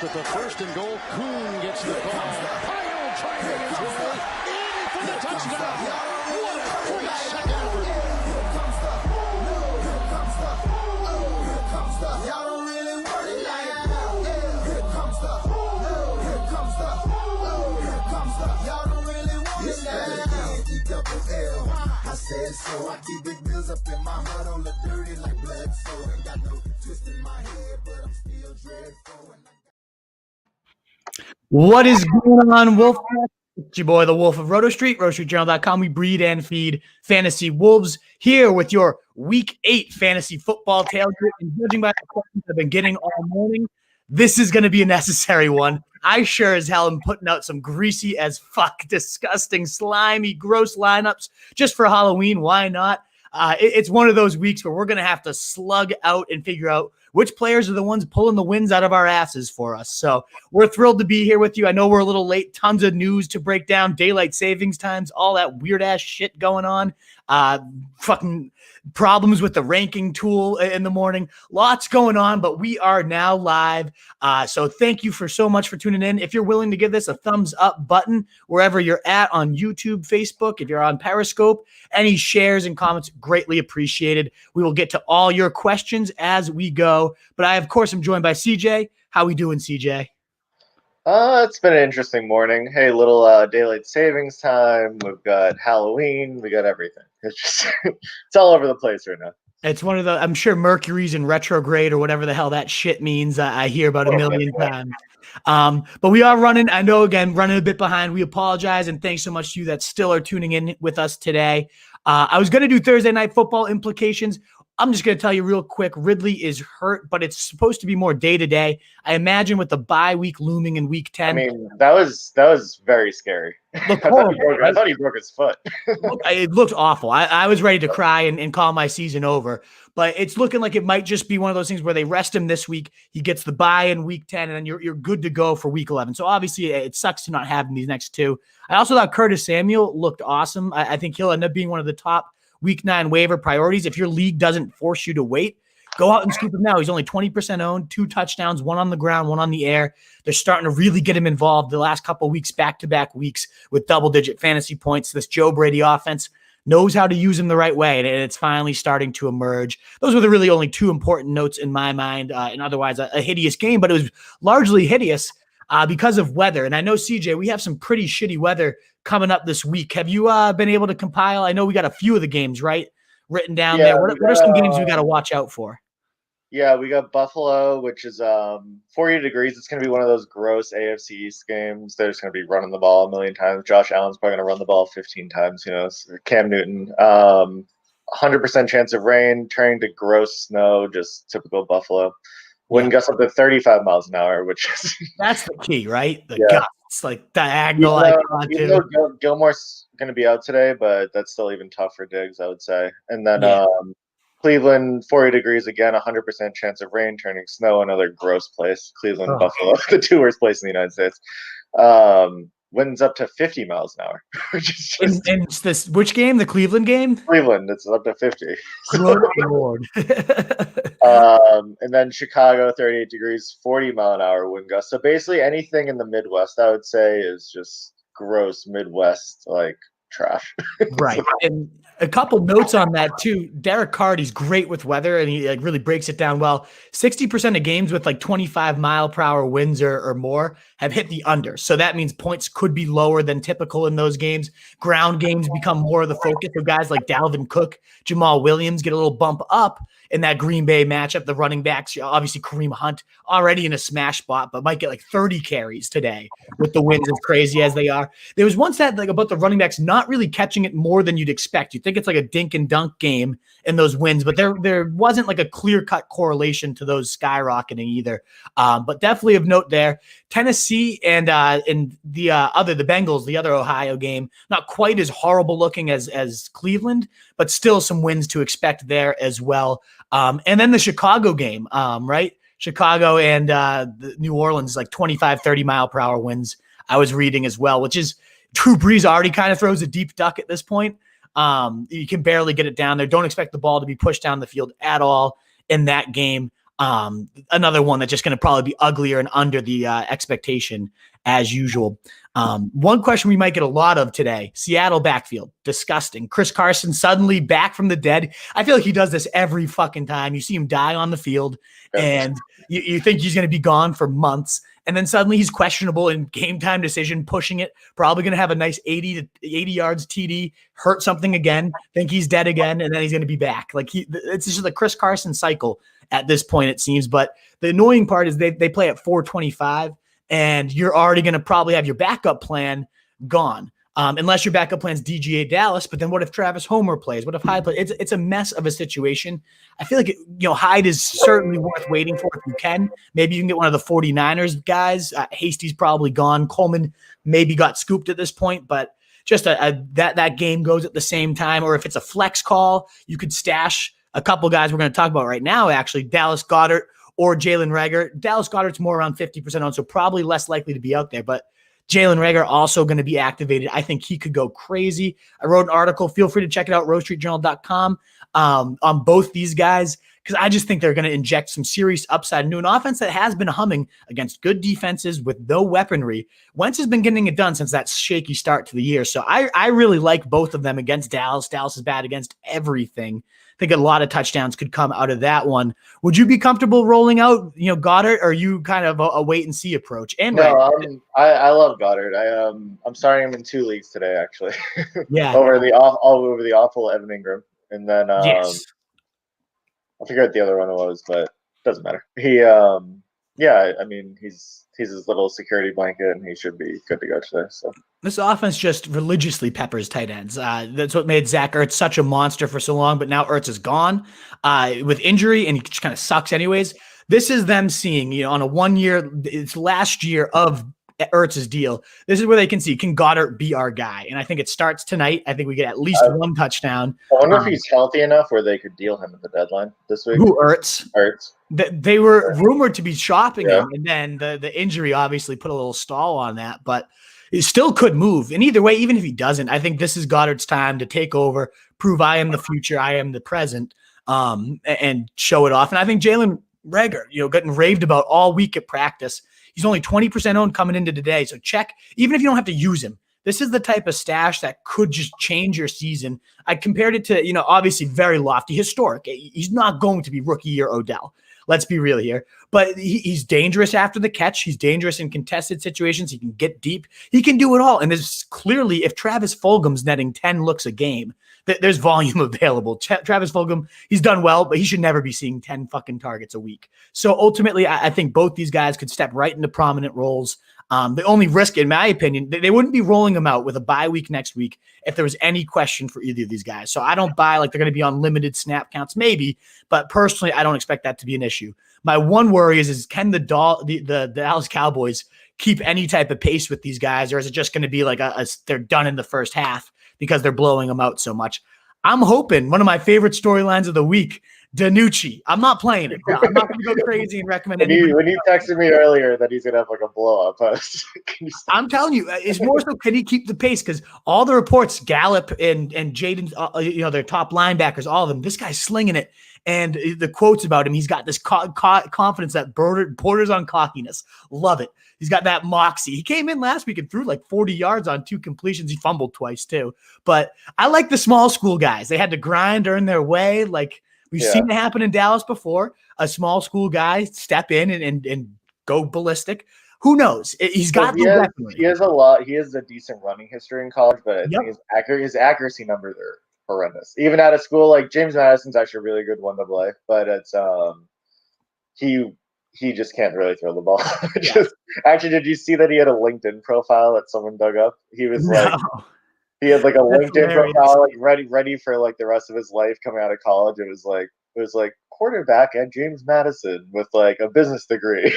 with the first and goal. Kuhn gets the call. Pyle trying to make his way in for the touchdown. What a great second effort. Y'all don't really want it like that. Here comes the. Y'all don't really want it like that. I said so. I keep big bills up in my heart on the dirty like blood. So ain't got no twist in my head, but I'm still dreadful. What is going on, Wolf? It's your boy, the Wolf of Roto Street, RotoStreetJournal.com. We breed and feed fantasy wolves here with your Week 8 fantasy football tailgate. And judging by the questions I've been getting all morning, this is going to be a necessary one. I sure as hell am putting out some greasy as fuck, disgusting, slimy, gross lineups just for Halloween. Why not? It's one of those weeks where we're going to have to slug out and figure out which players are the ones pulling the wins out of our asses for us. So we're thrilled to be here with you. I know we're a little late. Tons of news to break down. Daylight savings times, all that weird-ass shit going on. Fucking problems with the ranking tool in the morning. Lots going on, but we are now live. So thank you so much for tuning in. If you're willing to give this a thumbs up button wherever you're at on YouTube, Facebook, if you're on Periscope, any shares and comments, greatly appreciated. We will get to all your questions as we go. But I, of course, am joined by CJay. How we doing, CJay? It's been an interesting morning. Hey, little daylight savings time. We've got Halloween. We got everything. It's just it's all over the place right now. It's one of the, I'm sure Mercury's in retrograde or whatever the hell that shit means. I hear about a million times. But we are running, I know, again, running a bit behind. We apologize, and thanks so much to you that still are tuning in with us today. I was going to do Thursday Night Football implications. I'm just going to tell you real quick, Ridley is hurt, but it's supposed to be more day-to-day. I imagine with the bye week looming in week 10. I mean, that was very scary. I thought he broke his foot. It looked awful. I was ready to cry and call my season over. But it's looking like it might just be one of those things where they rest him this week. He gets the bye in week 10, and then you're good to go for week 11. So obviously it sucks to not have him these next two. I also thought Curtis Samuel looked awesome. I think he'll end up being one of the top week 9 waiver priorities. If your league doesn't force you to wait, go out and scoop him now. He's only 20% owned, 2 touchdowns, 1 on the ground, 1 on the air. They're starting to really get him involved the last couple of weeks, back-to-back weeks with double-digit fantasy points. This Joe Brady offense knows how to use him the right way, and it's finally starting to emerge. Those were the really only 2 important notes in my mind, and otherwise a hideous game, but it was largely hideous because of weather. And I know, CJay, we have some pretty shitty weather coming up this week. Have you been able to compile? I know we got a few of the games, right, written down there. What are some games we got to watch out for? Yeah, we got Buffalo, which is 40 degrees. It's going to be one of those gross AFC East games. They're just going to be running the ball a million times. Josh Allen's probably going to run the ball 15 times. Cam Newton. 100% chance of rain, turning to gross snow, just typical Buffalo. Wind gusts up to 35 miles an hour, which is that's the key, right? The gusts, like diagonal. Gilmore's going to be out today, but that's still even tough for Diggs, I would say. And then Cleveland, 40 degrees again, 100% chance of rain, turning snow, another gross place. Cleveland, Buffalo, the 2 worst places in the United States. Winds up to 50 miles an hour. Which is just, and this which game? The Cleveland game? Cleveland, it's up to 50. Good Lord. And then Chicago, 38 degrees, 40 mile an hour wind gust. So basically anything in the Midwest, I would say, is just gross Midwest, like trash. Right. And a couple notes on that too. Derek Carr, he's great with weather, and he really breaks it down well. 60% of games with like 25 mile per hour winds or more have hit the under. So that means points could be lower than typical in those games. Ground games become more of the focus of guys like Dalvin Cook, Jamal Williams get a little bump up in that Green Bay matchup. The running backs, obviously Kareem Hunt already in a smash spot, but might get like 30 carries today with the winds as crazy as they are. There was one stat like about the running backs not really catching it more than you'd expect. You'd think it's like a dink and dunk game in those wins, but there wasn't like a clear-cut correlation to those skyrocketing either. But definitely of note there. Tennessee and the Bengals, the other Ohio game, not quite as horrible looking as Cleveland, but still some wins to expect there as well. And then the Chicago game, right? Chicago and the New Orleans, like 25, 30 mile per hour winds I was reading as well, which is Drew Brees already kind of throws a deep duck at this point. You can barely get it down there. Don't expect the ball to be pushed down the field at all in that game. Another one that's just going to probably be uglier and under the expectation as usual. One question we might get a lot of today: Seattle backfield, disgusting. Chris Carson suddenly back from the dead. I feel like he does this every fucking time. You see him die on the field, and you think he's going to be gone for months, and then suddenly he's questionable in game time decision, pushing it. Probably going to have a nice 80 yards TD, hurt something again, think he's dead again, and then he's going to be back. Like it's just the Chris Carson cycle at this point, it seems. But the annoying part is they play at 425. And you're already going to probably have your backup plan gone, unless your backup plan's DGA Dallas. But then what if Travis Homer plays? What if Hyde plays? It's a mess of a situation. I feel like Hyde is certainly worth waiting for if you can. Maybe you can get one of the 49ers guys. Hasty's probably gone. Coleman maybe got scooped at this point, but just that game goes at the same time. Or if it's a flex call, you could stash a couple guys we're going to talk about right now, actually, Dallas Goddard or Jalen Reagor. Dallas Goddard's more around 50% on, so probably less likely to be out there. But Jalen Reagor also going to be activated. I think he could go crazy. I wrote an article. Feel free to check it out, rosestreetjournal.com, on both these guys, because I just think they're going to inject some serious upside into an offense that has been humming against good defenses with no weaponry. Wentz has been getting it done since that shaky start to the year. So I really like both of them against Dallas. Dallas is bad against everything. I think a lot of touchdowns could come out of that one. Would you be comfortable rolling out, Goddard, or are you kind of a wait and see approach? And no, I love Goddard. I'm starting him in 2 leagues today, actually. Yeah, over the awful Evan Ingram, and then yes. I forget what the other one was, but it doesn't matter. He he's his little security blanket, and he should be good to go today. So this offense just religiously peppers tight ends. That's what made Zach Ertz such a monster for so long, but now Ertz is gone with injury, and he just kind of sucks anyways. This is them seeing, on a 1 year, it's last year of Ertz's deal. This is where they can see, can Goddard be our guy? And I think it starts tonight. I think we get at least one touchdown. I wonder if he's healthy enough where they could deal him at the deadline this week. Who, Ertz? Ertz. They were rumored to be shopping him, and then the injury obviously put a little stall on that, but it still could move. And either way, even if he doesn't, I think this is Goddard's time to take over, prove I am the future, I am the present, and show it off. And I think Jalen Reagor, getting raved about all week at practice. He's only 20% owned coming into today. So check, even if you don't have to use him, this is the type of stash that could just change your season. I compared it to, obviously very lofty, historic. He's not going to be rookie year Odell. Let's be real here. But he's dangerous after the catch. He's dangerous in contested situations. He can get deep. He can do it all. And there's clearly, if Travis Fulgham's netting 10 looks a game, there's volume available. Travis Fulgham, he's done well, but he should never be seeing 10 fucking targets a week. So ultimately, I think both these guys could step right into prominent roles. The only risk, in my opinion, they wouldn't be rolling them out with a bye week next week if there was any question for either of these guys. So I don't buy like they're going to be on limited snap counts, maybe, but personally, I don't expect that to be an issue. My one worry is can the Dallas Cowboys keep any type of pace with these guys, or is it just going to be like they're done in the first half because they're blowing them out so much? I'm hoping one of my favorite storylines of the week, Danucci. I'm not playing it. I'm not going to go crazy and recommend it. When you texted me earlier that he's going to have like a blow-up post. I'm telling you, it's more so can he keep the pace? Because all the reports, Gallup and Jaden, their top linebackers, all of them, this guy's slinging it. And the quotes about him, he's got this confidence that borders on cockiness. Love it. He's got that moxie. He came in last week and threw like 40 yards on 2 completions. He fumbled twice too. But I like the small school guys. They had to grind, earn their way. Like we've seen it happen in Dallas before. A small school guy step in and go ballistic. Who knows? He's got the weaponry. He has a lot. He has a decent running history in college, but I think his accuracy numbers are horrendous. Even at a school like James Madison's actually a really good one to play, but it's he just can't really throw the ball. Actually, did you see that he had a LinkedIn profile that someone dug up? He was he had like a LinkedIn profile like ready for like the rest of his life coming out of college. It was like quarterback at James Madison with like a business degree.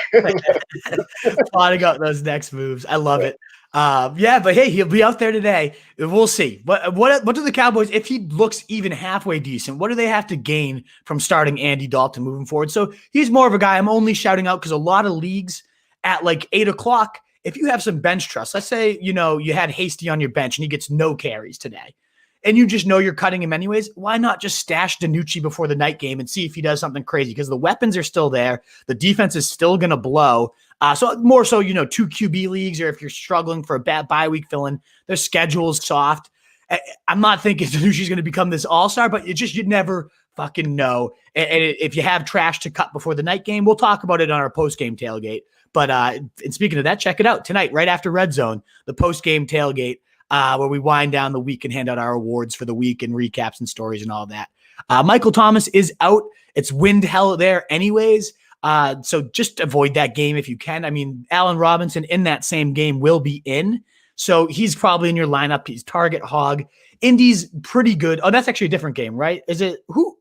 Plotting out those next moves. I love it. But hey, he'll be out there today. We'll see. What do the Cowboys, if he looks even halfway decent, what do they have to gain from starting Andy Dalton moving forward? So he's more of a guy I'm only shouting out because a lot of leagues at like 8:00, if you have some bench trust, let's say, you had Hasty on your bench and he gets no carries today. and you just know you're cutting him anyways, why not just stash DiNucci before the night game and see if he does something crazy? Because the weapons are still there. The defense is still going to blow. So more so, 2 QB leagues, or if you're struggling for a bad bye week fill-in, their schedule is soft. I'm not thinking DiNucci's going to become this all-star, but you never fucking know. And if you have trash to cut before the night game, we'll talk about it on our post-game tailgate. But and speaking of that, check it out tonight, right after Red Zone, the post-game tailgate, where we wind down the week and hand out our awards for the week and recaps and stories and all that. Michael Thomas is out. It's wind hell there anyways. So just avoid that game if you can. I mean, Allen Robinson in that same game will be in. So he's probably in your lineup. He's target hog. Indy's pretty good. Oh, that's actually a different game, right? Is it who?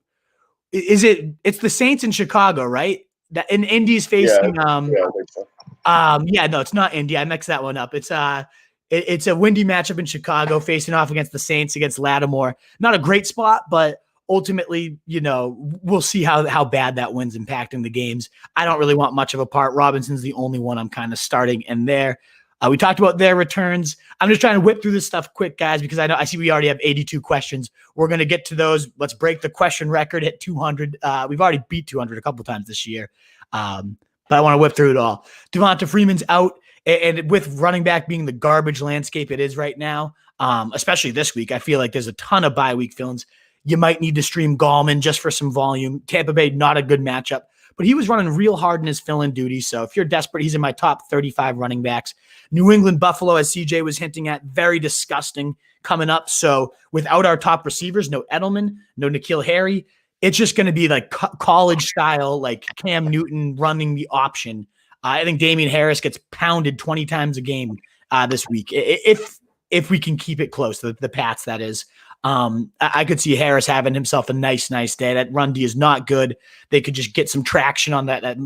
Is it? It's the Saints in Chicago, right? That in Indy's facing. Yeah, no, it's not Indy. I mixed that one up. It's a windy matchup in Chicago, facing off against the Saints against Lattimore. Not a great spot, but ultimately, we'll see how bad that wind's impacting the games. I don't really want much of a part. Robinson's the only one I'm kind of starting in there. We talked about their returns. I'm just trying to whip through this stuff quick, guys, because I see we already have 82 questions. We're going to get to those. Let's break the question record at 200. We've already beat 200 a couple times this year, but I want to whip through it all. Devonta Freeman's out, and with running back being the garbage landscape it is right now, especially this week, I feel like there's a ton of bye week fill-ins. You might need to stream Gallman just for some volume. Tampa Bay, not a good matchup, but he was running real hard in his fill-in duty. So if you're desperate, he's in my top 35 running backs. New England Buffalo, as CJ was hinting at, very disgusting coming up. So without our top receivers, no Edelman, no N'Keal Harry, it's just going to be like college style, like Cam Newton running the option. I think Damian Harris gets pounded 20 times a game this week. If we can keep it close, the Pats, that is. I could see Harris having himself a nice day. That run D is not good. They could just get some traction on that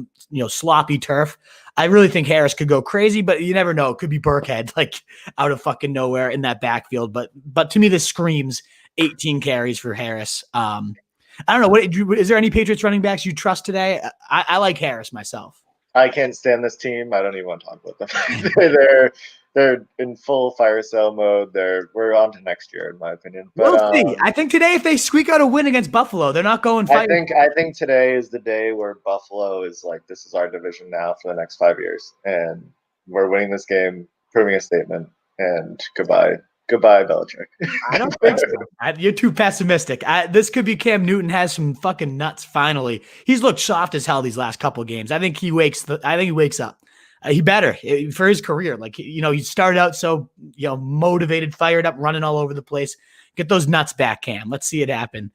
sloppy turf. I really think Harris could go crazy, but you never know. It could be Burkhead, like out of fucking nowhere in that backfield. But to me, this screams 18 carries for Harris. I don't know. Is there any Patriots running backs you trust today? I like Harris myself. I can't stand this team. I don't even want to talk about them. They're in full fire sale mode. We're on to next year, in my opinion. But, we'll see. I think today, if they squeak out a win against Buffalo, they're not going fire. I think today is the day where Buffalo is like, this is our division now for the next 5 years, and we're winning this game, proving a statement, and goodbye, Belichick. I don't think so. You're too pessimistic. This could be Cam Newton has some fucking nuts. Finally, he's looked soft as hell these last couple of games. I think he wakes up. He better for his career. Like, he started out so, motivated, fired up, running all over the place. Get those nuts back, Cam. Let's see it happen.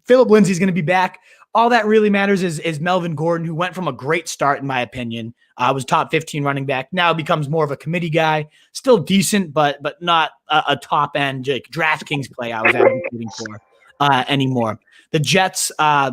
Phillip Lindsay's going to be back. All that really matters is Melvin Gordon, who went from a great start, in my opinion, was top 15 running back. Now becomes more of a committee guy. Still decent, but not a top end DraftKings play I was advocating for anymore. The Jets are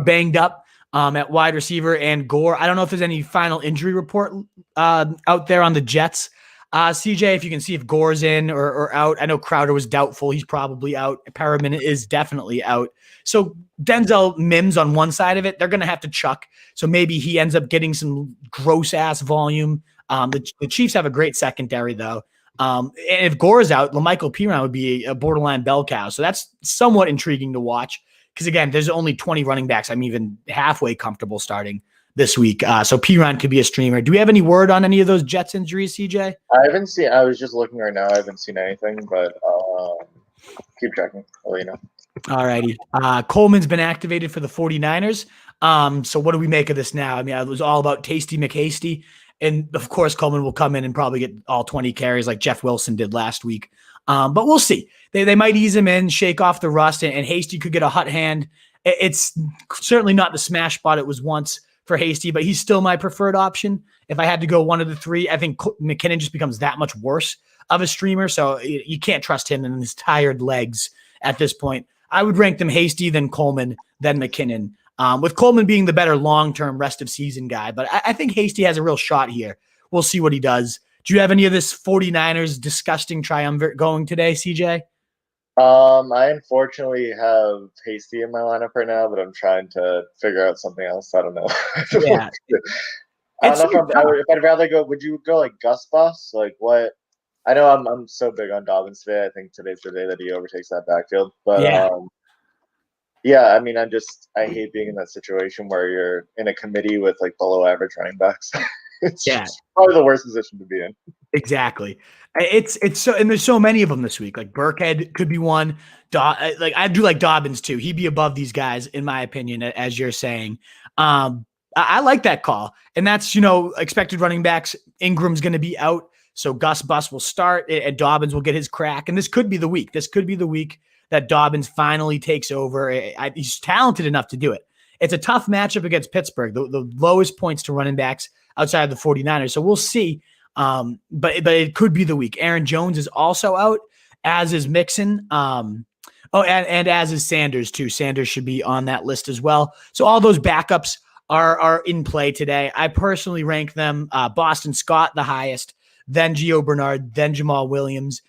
banged up at wide receiver and Gore. I don't know if there's any final injury report out there on the Jets. CJ, if you can see if Gore's in or out. I know Crowder was doubtful. He's probably out. Perriman is definitely out. So Denzel Mims on one side of it, they're going to have to chuck. So maybe he ends up getting some gross-ass volume. The Chiefs have a great secondary, though. And if Gore is out, LaMichael Piran would be a borderline bell cow. So that's somewhat intriguing to watch. Because, again, there's only 20 running backs I'm even halfway comfortable starting this week. So Piran could be a streamer. Do we have any word on any of those Jets injuries, CJ? I haven't seen – I was just looking right now. I haven't seen anything, but keep checking. I'll let you know. All righty. Coleman's been activated for the 49ers. So what do we make of this now? I mean, it was all about Tasty McHasty. And, of course, Coleman will come in and probably get all 20 carries like Jeff Wilson did last week. But we'll see. They might ease him in, shake off the rust, and Hasty could get a hot hand. It's certainly not the smash spot it was once for Hasty, but he's still my preferred option. If I had to go one of the three, I think McKinnon just becomes that much worse of a streamer, so you can't trust him in his tired legs at this point. I would rank them Hasty, then Coleman, then McKinnon, with Coleman being the better long-term rest of season guy. But I think Hasty has a real shot here. We'll see what he does. Do you have any of this 49ers disgusting triumvirate going today, CJ? I unfortunately have Hasty in my lineup right now, but I'm trying to figure out something else. I don't know. Yeah. I don't know if I'd rather go. Would you go like Gus Bus? Like what? I know I'm so big on Dobbins today. I think today's the day that he overtakes that backfield. But Yeah. yeah, I mean, I hate being in that situation where you're in a committee with like below average running backs. It's just probably the worst position to be in. Exactly. It's so, and there's so many of them this week. Like Burkhead could be one. Like I do like Dobbins too. He'd be above these guys in my opinion, as you're saying. I like that call, and that's expected running backs. Ingram's going to be out, so Gus Bus will start, and Dobbins will get his crack. And this could be the week. This could be the week that Dobbins finally takes over. He's talented enough to do it. It's a tough matchup against Pittsburgh, the lowest points to running backs outside of the 49ers. So we'll see. But it could be the week. Aaron Jones is also out, as is Mixon. And as is Sanders too. Sanders should be on that list as well. So all those backups are in play today. I personally rank them Boston Scott the highest, then Gio Bernard, then Jamal Williams,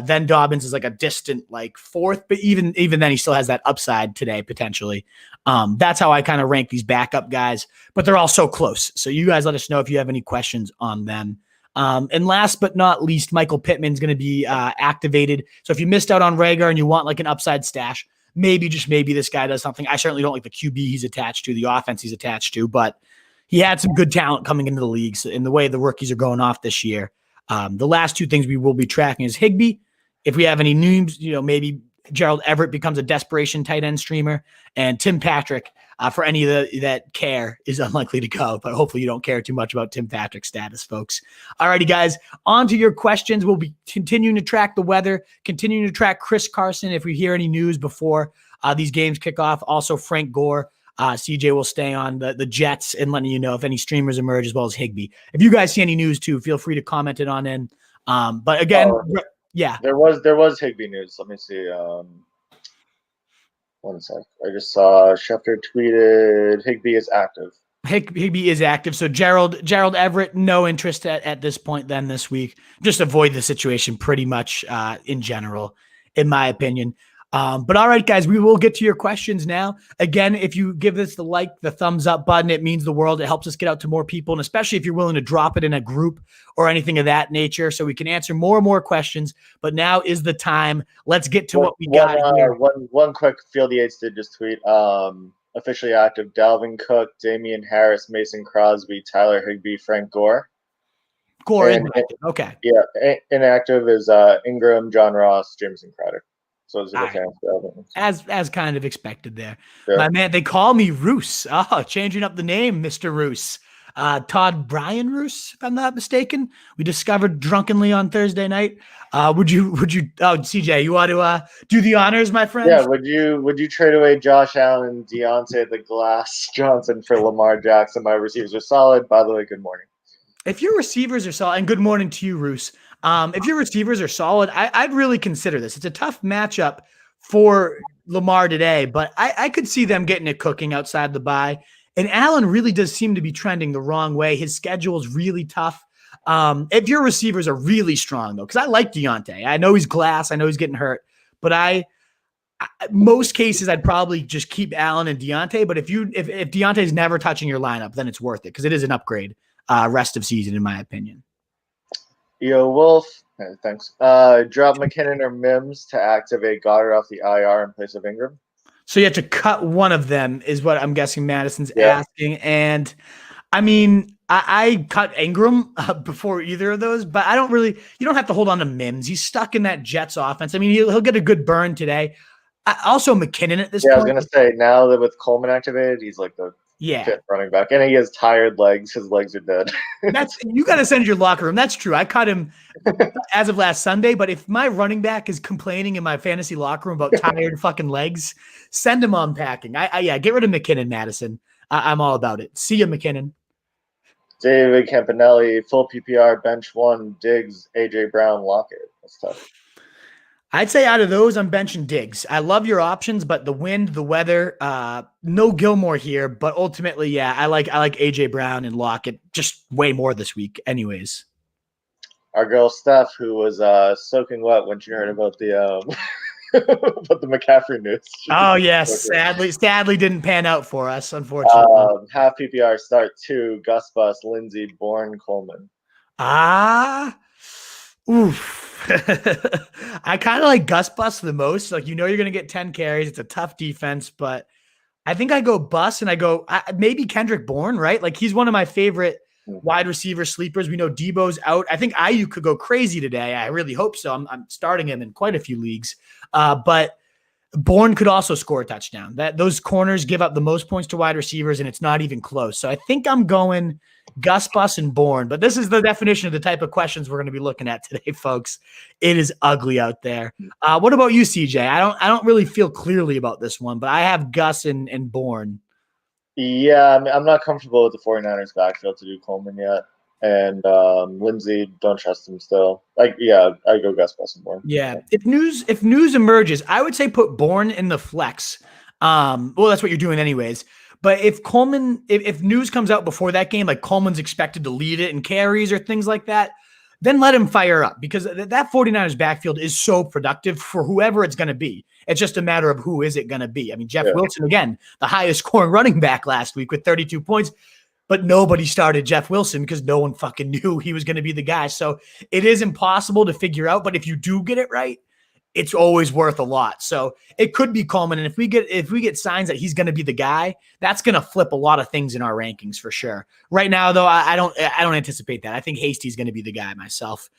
then Dobbins is like a distant like fourth, but even then he still has that upside today potentially. That's how I kind of rank these backup guys, but they're all so close. So you guys let us know if you have any questions on them. And last but not least, Michael Pittman's going to be activated. So if you missed out on Rager and you want like an upside stash, maybe this guy does something. I certainly don't like the QB he's attached to, the offense he's attached to, but he had some good talent coming into the league. So in the way the rookies are going off this year. The last two things we will be tracking is Higbee. If we have any news, maybe Gerald Everett becomes a desperation tight end streamer, and Tim Patrick, for any of that care, is unlikely to go, but hopefully you don't care too much about Tim Patrick's status, folks. Alrighty, guys, on to your questions. We'll be continuing to track the weather, continuing to track Chris Carson if we hear any news before these games kick off. Also, Frank Gore, CJ will stay on the Jets and letting you know if any streamers emerge, as well as Higbee. If you guys see any news too, feel free to comment it on in. But again, yeah. There was Higbee news. Let me see. One sec. I just saw Schefter tweeted Higbee is active. Higbee is active. So Gerald Everett, no interest at this point then this week. Just avoid the situation pretty much in general, in my opinion. But all right, guys, we will get to your questions now. Again, if you give this the thumbs up button, it means the world. It helps us get out to more people, and especially if you're willing to drop it in a group or anything of that nature, so we can answer more and more questions. But now is the time. Let's get to what we got here. One quick Field Yates did just tweet. Officially active: Dalvin Cook, Damian Harris, Mason Crosby, Tyler Higbee, Frank Gore. Gore is active. Okay. Yeah, inactive is Ingram, John Ross, Jameson Crowder. So it's as kind of expected there. Yeah. My man, they call me Roos. Oh, changing up the name, Mr. Roos. Todd Brian Roos, if I'm not mistaken. We discovered drunkenly on Thursday night. Would you CJ, you want to do the honors, my friend? Yeah, would you trade away Josh Allen and Deante the Glass Johnson for Lamar Jackson? My receivers are solid. By the way, good morning. If your receivers are solid, and good morning to you, Roos. If your receivers are solid, I'd really consider this. It's a tough matchup for Lamar today, but I could see them getting it cooking outside the bye. And Allen really does seem to be trending the wrong way. His schedule is really tough. If your receivers are really strong, though, because I like Deante. I know he's glass. I know he's getting hurt. But most cases, I'd probably just keep Allen and Deante. But if Deante's never touching your lineup, then it's worth it because it is an upgrade rest of season, in my opinion. Yo, Wolf. Thanks. Drop McKinnon or Mims to activate Goddard off the IR in place of Ingram. So you have to cut one of them, is what I'm guessing Madison's asking. And I mean, I cut Ingram before either of those, but you don't have to hold on to Mims. He's stuck in that Jets offense. I mean, he'll get a good burn today. Also, McKinnon at this point. Yeah, I was going to say, now that with Coleman activated, he's like the fifth running back. And he has tired legs. His legs are dead. You got to send your locker room. That's true. I cut him as of last Sunday, but if my running back is complaining in my fantasy locker room about tired fucking legs, send him unpacking. Get rid of McKinnon, Madison. I'm all about it. See you, McKinnon. David Campanelli, full PPR, bench one, Diggs, AJ Brown, Lockett. That's tough. I'd say out of those, I'm benching Diggs. I love your options, but the wind, the weather, no Gilmore here. But ultimately, I like AJ Brown and Lockett just way more this week. Anyways, our girl Steph, who was soaking wet when she heard about the about the McCaffrey news. Oh yes, sadly didn't pan out for us, unfortunately. Half PPR start 2, Gus Bus, Lindsey, Bourne, Coleman. Oof. I kind of like Gus Bus the most. Like, you're going to get 10 carries. It's a tough defense, but I think I go Bus and I go maybe Kendrick Bourne, right? Like, he's one of my favorite wide receiver sleepers. We know Debo's out. I think Ayuk could go crazy today. I really hope so. I'm starting him in quite a few leagues. But Bourne could also score a touchdown. Those corners give up the most points to wide receivers, and it's not even close. So I think I'm going Gus Bus and Bourne. But this is the definition of the type of questions we're going to be looking at today, folks. It is ugly out there. What about you, CJ? I don't really feel clearly about this one, but I have Gus and Bourne. Yeah, I mean, I'm not comfortable with the 49ers backfield to do Coleman yet. And Lindsey, don't trust him still. Like, yeah, I go Gus Bus and Bourne. Yeah. If news emerges, I would say put Bourne in the flex. Well, that's what you're doing anyways. But if Coleman, if news comes out before that game, like Coleman's expected to lead it in carries or things like that, then let him fire up, because that 49ers backfield is so productive for whoever it's going to be. It's just a matter of who is it going to be. I mean, Jeff Wilson, again, the highest scoring running back last week with 32 points. But nobody started Jeff Wilson because no one fucking knew he was going to be the guy. So it is impossible to figure out. But if you do get it right, it's always worth a lot. So it could be Coleman. And if we get signs that he's going to be the guy, that's going to flip a lot of things in our rankings for sure. Right now, though, I don't anticipate that. I think Hasty's going to be the guy myself.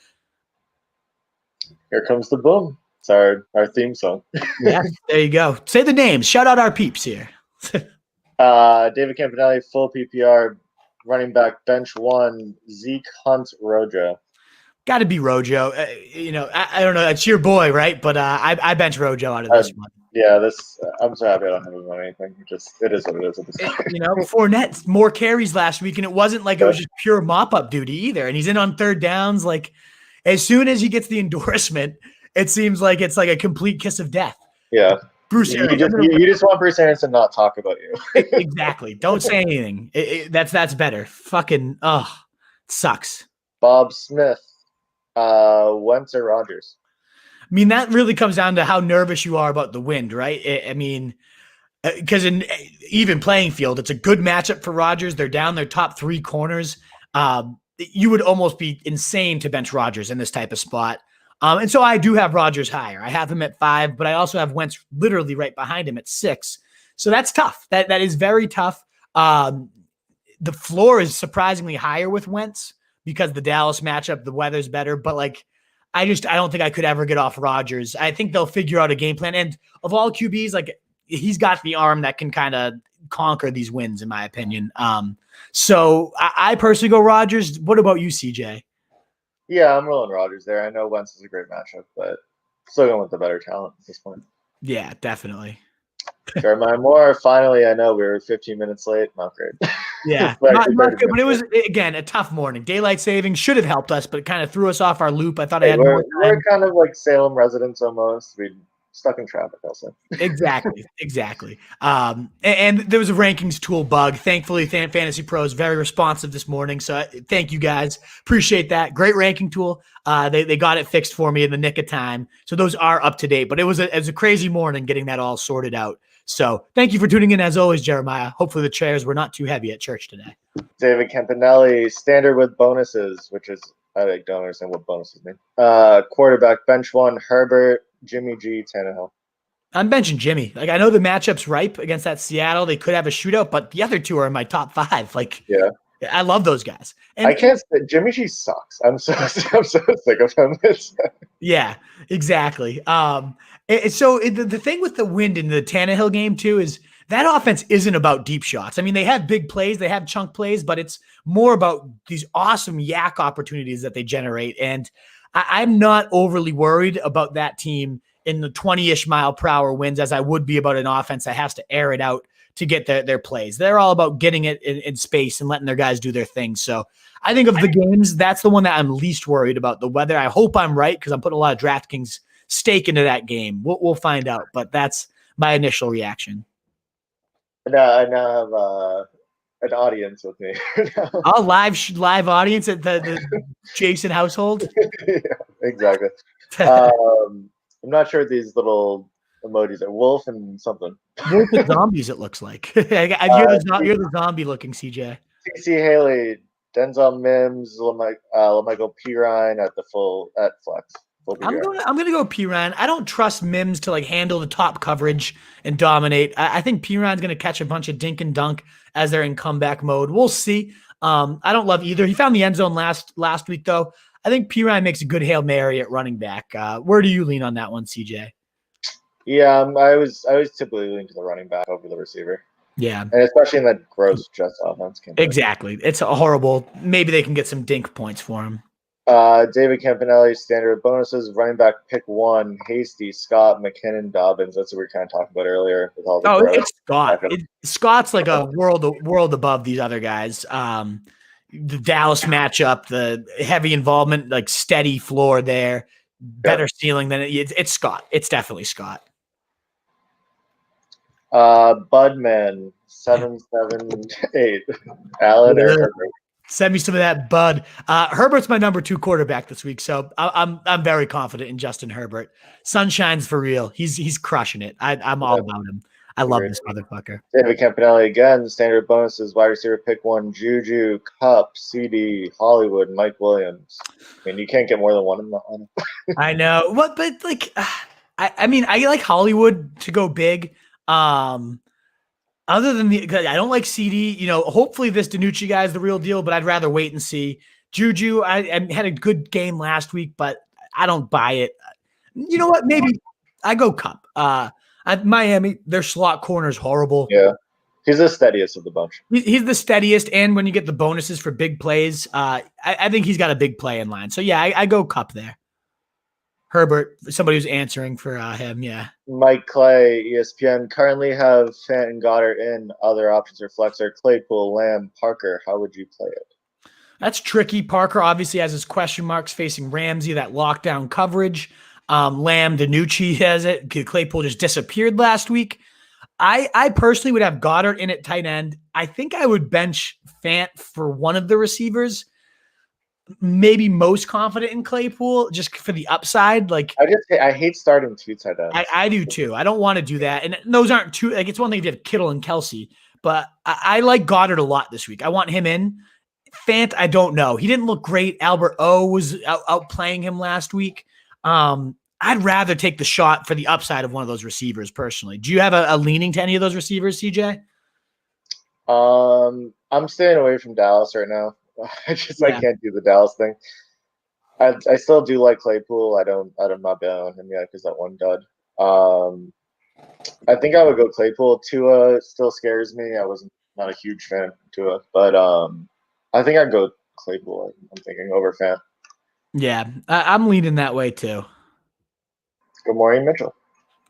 Here comes the boom. It's our theme song. Yeah, there you go. Say the names. Shout out our peeps here. David Campanelli, full PPR, running back, bench 1, Zeke, Hunt, Rojo. Got to be Rojo. I don't know. It's your boy, right? But I bench Rojo out of this one. Yeah, I'm so happy I don't have him on anything. It is what it is at this point. Fournette, more carries last week, and it wasn't like it was just pure mop-up duty either. And he's in on third downs. Like, as soon as he gets the endorsement, it seems like it's like a complete kiss of death. Yeah. Bruce you just want Bruce Arians to not talk about you. Exactly. Don't say anything. That's better. Fucking it sucks. Bob Smith, Wentz or Rodgers? I mean, that really comes down to how nervous you are about the wind, right? I mean, because in even playing field, it's a good matchup for Rodgers. They're down their top 3 corners. You would almost be insane to bench Rodgers in this type of spot. And so I do have Rodgers higher. I have him at 5, but I also have Wentz literally right behind him at 6. So that's tough. That is very tough. The floor is surprisingly higher with Wentz because the Dallas matchup, the weather's better. But I don't think I could ever get off Rodgers. I think they'll figure out a game plan. And of all QBs, he's got the arm that can kind of conquer these wins, in my opinion. So I personally go Rodgers. What about you, CJ? Yeah, I'm rolling Rodgers there. I know Wentz is a great matchup, but still going with the better talent at this point. Yeah, definitely. Jeremiah Moore, finally, I know we were 15 minutes late. Not great. Yeah, not good, but it was, again, a tough morning. Daylight savings should have helped us, but it kind of threw us off our loop. I thought I had more time. We're kind of like Salem residents almost. We stuck in traffic, I'll say. Exactly. And there was a rankings tool bug. Thankfully, Fantasy Pro is very responsive this morning. So thank you guys. Appreciate that. Great ranking tool. They got it fixed for me in the nick of time. So those are up to date. But it was a crazy morning getting that all sorted out. So thank you for tuning in as always, Jeremiah. Hopefully the chairs were not too heavy at church today. David Campanelli, standard with bonuses, which is, I don't understand what bonuses mean. Quarterback, bench 1, Herbert, Jimmy G, Tannehill. I'm benching Jimmy. I know the matchup's ripe against that Seattle. They could have a shootout, but the other 2 are in my top 5. Yeah. I love those guys. And I can't say Jimmy G sucks. I'm so sick of him. Yeah, exactly. So the thing with the wind in the Tannehill game too is that offense isn't about deep shots. I mean, they have big plays, they have chunk plays, but it's more about these awesome yak opportunities that they generate. And I'm not overly worried about that team in the 20-ish mile per hour winds as I would be about an offense that has to air it out to get their plays. They're all about getting it in space and letting their guys do their thing. So I think of the games, that's the one that I'm least worried about. The weather, I hope I'm right because I'm putting a lot of DraftKings stake into that game. We'll find out, but that's my initial reaction. I now have an audience with me. A live audience at the Jason household. Yeah, exactly. I'm not sure these little emojis are Wolf and something. Wolf and zombies, it looks like. You're the zombie looking CJ. TC Haley, Denzel Mims, Lamichael Pirine at flex. Full I'm PPR. gonna go Piran. I don't trust Mims to like handle the top coverage and dominate. I think Piran's gonna catch a bunch of dink and dunk as they're in comeback mode. We'll see. I don't love either. He found the end zone last week though. I think Piran makes a good Hail Mary at running back. Where do you lean on that one, CJ? Yeah, I was typically leaning to the running back over the receiver. Yeah, And especially in that gross Jets offense. exactly. It's a horrible. Maybe they can get some dink points for him. David Campanelli, standard bonuses, running back pick 1, Hasty, Scott, McKinnon, Dobbins. That's what we were kind of talking about earlier with all the It's Scott. Scott's like a world above these other guys. The Dallas matchup, the heavy involvement, like steady floor there, better ceiling than it's Scott. It's definitely Scott. Budman 778. Allen or Herbert? Send me some of that, bud. Herbert's my number 2 quarterback this week, so I'm very confident in Justin Herbert. Sunshine's for real. He's crushing it. I'm all about him. I love this motherfucker. David Campanelli again. Standard bonuses: wide receiver pick 1, Juju, Cup, CD, Hollywood, Mike Williams. I mean, you can't get more than one in the. I know, but like, I mean, I like Hollywood to go big. Other than I don't like CD. You know, hopefully this DiNucci guy is the real deal, but I'd rather wait and see. Juju, I had a good game last week, but I don't buy it. You know what? Maybe I go Cup. At Miami, their slot corner is horrible. Yeah, he's the steadiest of the bunch. He's the steadiest, and when you get the bonuses for big plays, I think he's got a big play in line. So yeah, I go Cup there. Herbert, somebody who's answering for him, yeah. Mike Clay, ESPN, currently have Fant and Goddard in. Other options are Flexer, Claypool, Lamb, Parker. How would you play it? That's tricky. Parker obviously has his question marks facing Ramsey, that lockdown coverage. Lamb, DiNucci has it. Claypool just disappeared last week. I personally would have Goddard in at tight end. I think I would bench Fant for one of the receivers. Maybe most confident in Claypool just for the upside. Like I hate starting 2 tight ends. I do too. I don't want to do that. And those aren't two. Like it's one thing if you have Kittle and Kelsey, but I like Goddard a lot this week. I want him in. Fant, I don't know. He didn't look great. Albert O was outplaying him last week. I'd rather take the shot for the upside of one of those receivers personally. Do you have a leaning to any of those receivers, CJ? I'm staying away from Dallas right now. I can't do the Dallas thing. I still do like Claypool. I'm not bailing on him yet because that one dud. I think I would go Claypool. Tua still scares me. I wasn't not a huge fan of Tua, but I think I'd go Claypool. I'm thinking over Fant. Yeah, I'm leaning that way too. Good morning, Mitchell.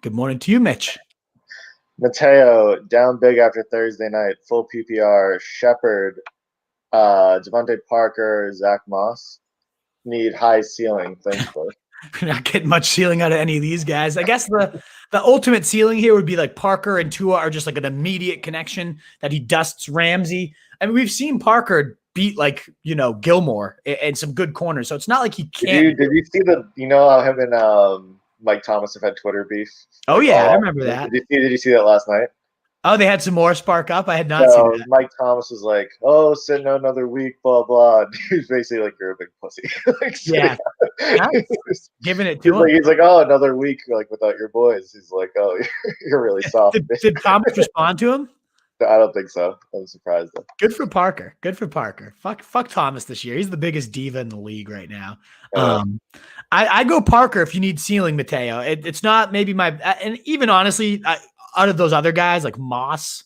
Good morning to you, Mitch. Mateo, down big after Thursday night. Full PPR. Shepard, Devontae Parker, Zach Moss. Need high ceiling. Thanks, both. We're not getting much ceiling out of any of these guys. I guess the ultimate ceiling here would be like Parker and Tua are just like an immediate connection that he dusts Ramsey. I mean, we've seen Parker beat Gilmore and some good corners. So it's not like he can't. Did you see how him and Mike Thomas have had Twitter beef? Oh yeah, I remember that. Did you see that last night? Oh, they had some more spark up. I had not seen that. Mike Thomas was like, "Oh, sitting out another week, blah blah." He's basically like, "You're a big pussy." Yeah, giving it to him. He's like, "Oh, another week like without your boys." He's like, "Oh, you're really soft." Did Thomas respond to him? I don't think so. I'm surprised though. Good for Parker. Fuck Thomas this year. He's the biggest diva in the league right now. I go Parker if you need ceiling, Mateo. It's not maybe my and even honestly, out of those other guys like Moss,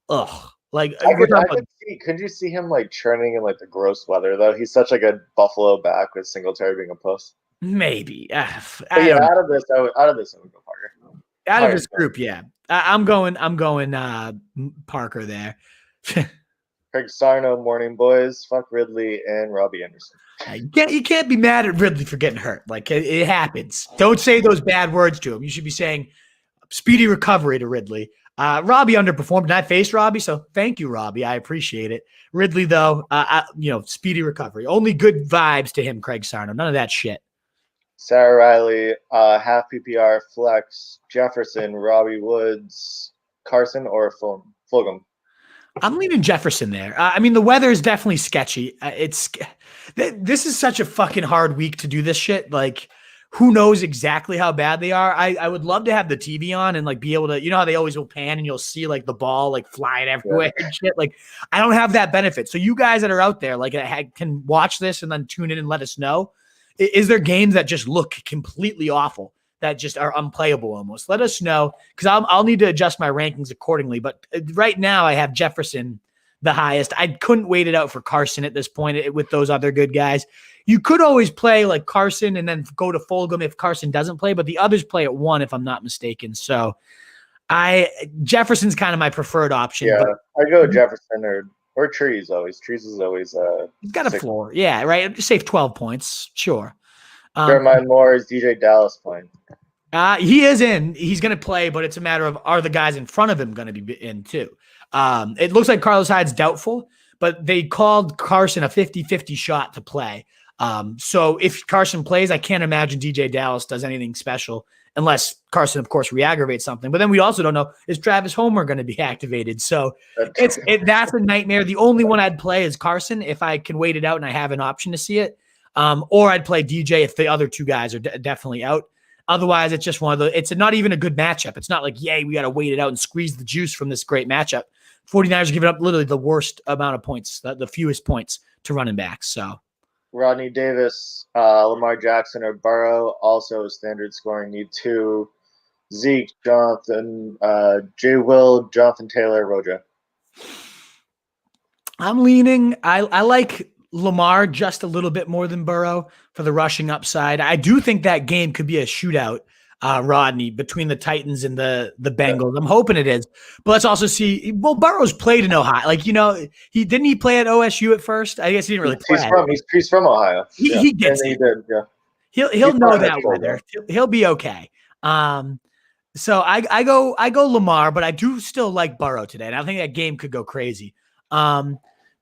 like could you see him like churning in like the gross weather though? He's such like a Buffalo back with Singletary being a puss. Maybe. Out of this, I would go Parker. Out of this group, yeah. I'm going Parker there. Craig Sarno, morning boys. Fuck Ridley and Robbie Anderson. You can't be mad at Ridley for getting hurt. Like it happens. Don't say those bad words to him. You should be saying speedy recovery to Ridley. Robbie underperformed, and I faced Robbie, so thank you, Robbie. I appreciate it. Ridley, though, speedy recovery. Only good vibes to him, Craig Sarno. None of that shit. Sarah Riley, half PPR, flex, Jefferson, Robbie Woods, Carson, or Fulgham? I'm leaving Jefferson there. I mean, the weather is definitely sketchy. This is such a fucking hard week to do this shit. Like, who knows exactly how bad they are? I would love to have the TV on and like be able to, you know how they always will pan and you'll see like the ball like flying everywhere and shit. Like, I don't have that benefit. So you guys that are out there, like, can watch this and then tune in and let us know. Is there games that just look completely awful, that just are unplayable almost? Let us know, because I'll need to adjust my rankings accordingly. But right now I have Jefferson the highest. I couldn't wait it out for Carson at this point with those other good guys. You could always play like Carson and then go to Fulgham if Carson doesn't play, but the others play at 1 if I'm not mistaken. So Jefferson's kind of my preferred option. Yeah, I go Jefferson or Trees always. Trees is always he's got a floor. Yeah, right. Save 12 points. Sure. Jeremiah Moore is DJ Dallas playing. He is in. He's going to play, but it's a matter of, are the guys in front of him going to be in too? It looks like Carlos Hyde's doubtful, but they called Carson a 50-50 shot to play. So if Carson plays, I can't imagine DJ Dallas does anything special unless Carson, of course, re-aggravates something. But then we also don't know, is Travis Homer going to be activated? So that's a nightmare. The only one I'd play is Carson if I can wait it out and I have an option to see it. Or I'd play DJ if the other two guys are definitely out. Otherwise, it's just one of the – it's not even a good matchup. It's not like, yay, we got to wait it out and squeeze the juice from this great matchup. 49ers are giving up literally the worst amount of points, the fewest points to running backs. So Rodney Davis, Lamar Jackson, or Burrow, also standard scoring need 2. Zeke, Jonathan, Jay Will, Jonathan Taylor, Rojo. I'm leaning – I like Lamar just a little bit more than Burrow for the rushing upside. I do think that game could be a shootout, Rodney, between the Titans and the Bengals. I'm hoping it is. But let's also see, well, Burrow's played in Ohio. Like, you know, he play at OSU at first? I guess he didn't really play. He's from Ohio. He gets it. He did, yeah. He'll know that weather. He'll be okay. So I go Lamar, but I do still like Burrow today. And I think that game could go crazy.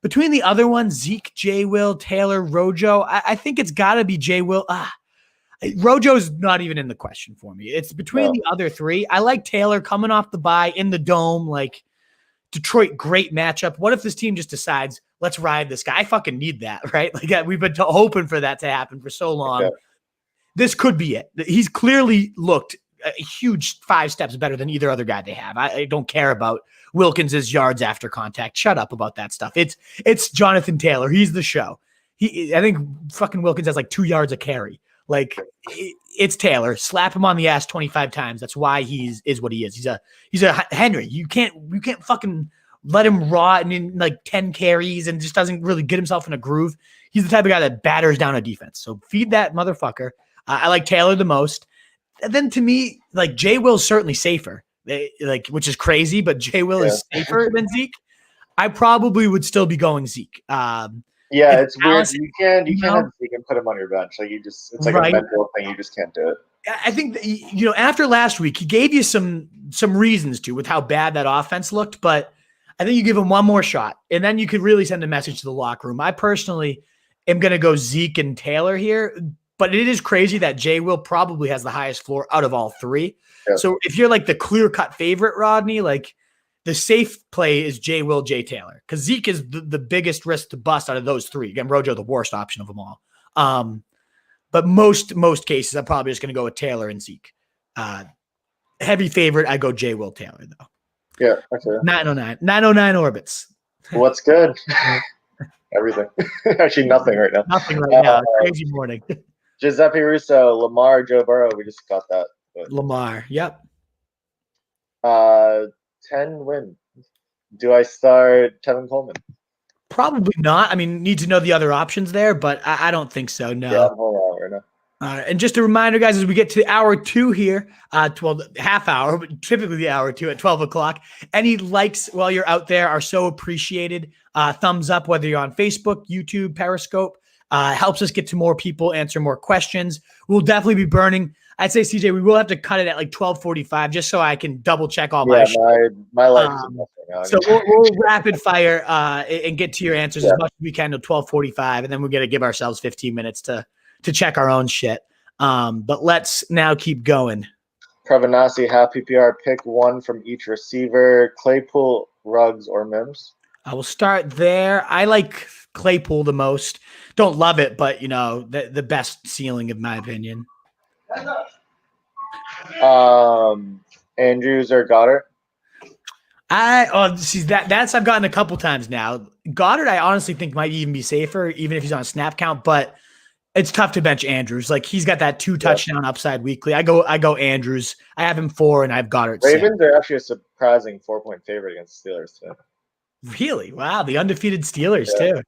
Between the other ones, Zeke, Jay Will, Taylor, Rojo, I think it's got to be Jay Will. Rojo's not even in the question for me. It's between the other three. I like Taylor coming off the bye in the dome, like Detroit, great matchup. What if this team just decides, let's ride this guy? I fucking need that, right? Like we've been hoping for that to happen for so long. Okay. This could be it. He's clearly looked a huge 5 steps better than either other guy they have. I don't care about Wilkins's yards after contact. Shut up about that stuff. It's Jonathan Taylor. He's the show. I think fucking Wilkins has like 2 yards a carry. Like it's Taylor. Slap him on the ass 25 times. That's why he is what he is. He's a Henry. You can't fucking let him rot in like 10 carries and just doesn't really get himself in a groove. He's the type of guy that batters down a defense. So feed that motherfucker. I like Taylor the most. And then to me, like Jay Will's certainly safer. Which is crazy, but Jay Will is safer than Zeke. I probably would still be going Zeke. It's weird. You can't have Zeke and put him on your bench. Like it's like a mental thing. You just can't do it. I think after last week, he gave you some reasons to with how bad that offense looked, but I think you give him one more shot, and then you could really send a message to the locker room. I personally am going to go Zeke and Taylor here, but it is crazy that Jay Will probably has the highest floor out of all 3. Yeah. So if you're like the clear-cut favorite, Rodney, like the safe play is Jay Will, Jay Taylor, because Zeke is the biggest risk to bust out of those 3. Again, Rojo, the worst option of them all. But most cases, I'm probably just going to go with Taylor and Zeke. Heavy favorite, I go Jay Will, Taylor, though. Yeah, okay. 909 orbits. What's good? Everything. Actually, nothing right now. Nothing right now. Crazy morning. Giuseppe Russo, Lamar, Joe Burrow. We just got that. But. Lamar, yep. 10 win. Do I start Tevin Coleman? Probably not. I mean, need to know the other options there, but I don't think so. No. Yeah, I'm all right now. And just a reminder, guys, as we get to hour 2 here, half hour, but typically the hour 2 at 12 o'clock. Any likes while you're out there are so appreciated. Thumbs up, whether you're on Facebook, YouTube, Periscope, helps us get to more people, answer more questions. We'll definitely be burning. I'd say, CJ, we will have to cut it at like 12:45 just so I can double check all my shit. My life is nothing now. So we'll rapid fire and get to your answers as much as we can to 12:45, and then we're going to give ourselves 15 minutes to check our own shit. But let's now keep going. Prevanasi, half PPR, pick 1 from each receiver, Claypool, Ruggs, or Mims. I will start there. I like Claypool the most. Don't love it, but the best ceiling in my opinion. Andrews or Goddard? See that's I've gotten a couple times now. Goddard, I honestly think might even be safer, even if he's on a snap count, but it's tough to bench Andrews. Like he's got that 2 touchdown upside weekly. I go Andrews. I have him 4 and I have Goddard. Ravens are actually a surprising 4-point favorite against Steelers today. Really? Wow, the undefeated Steelers too.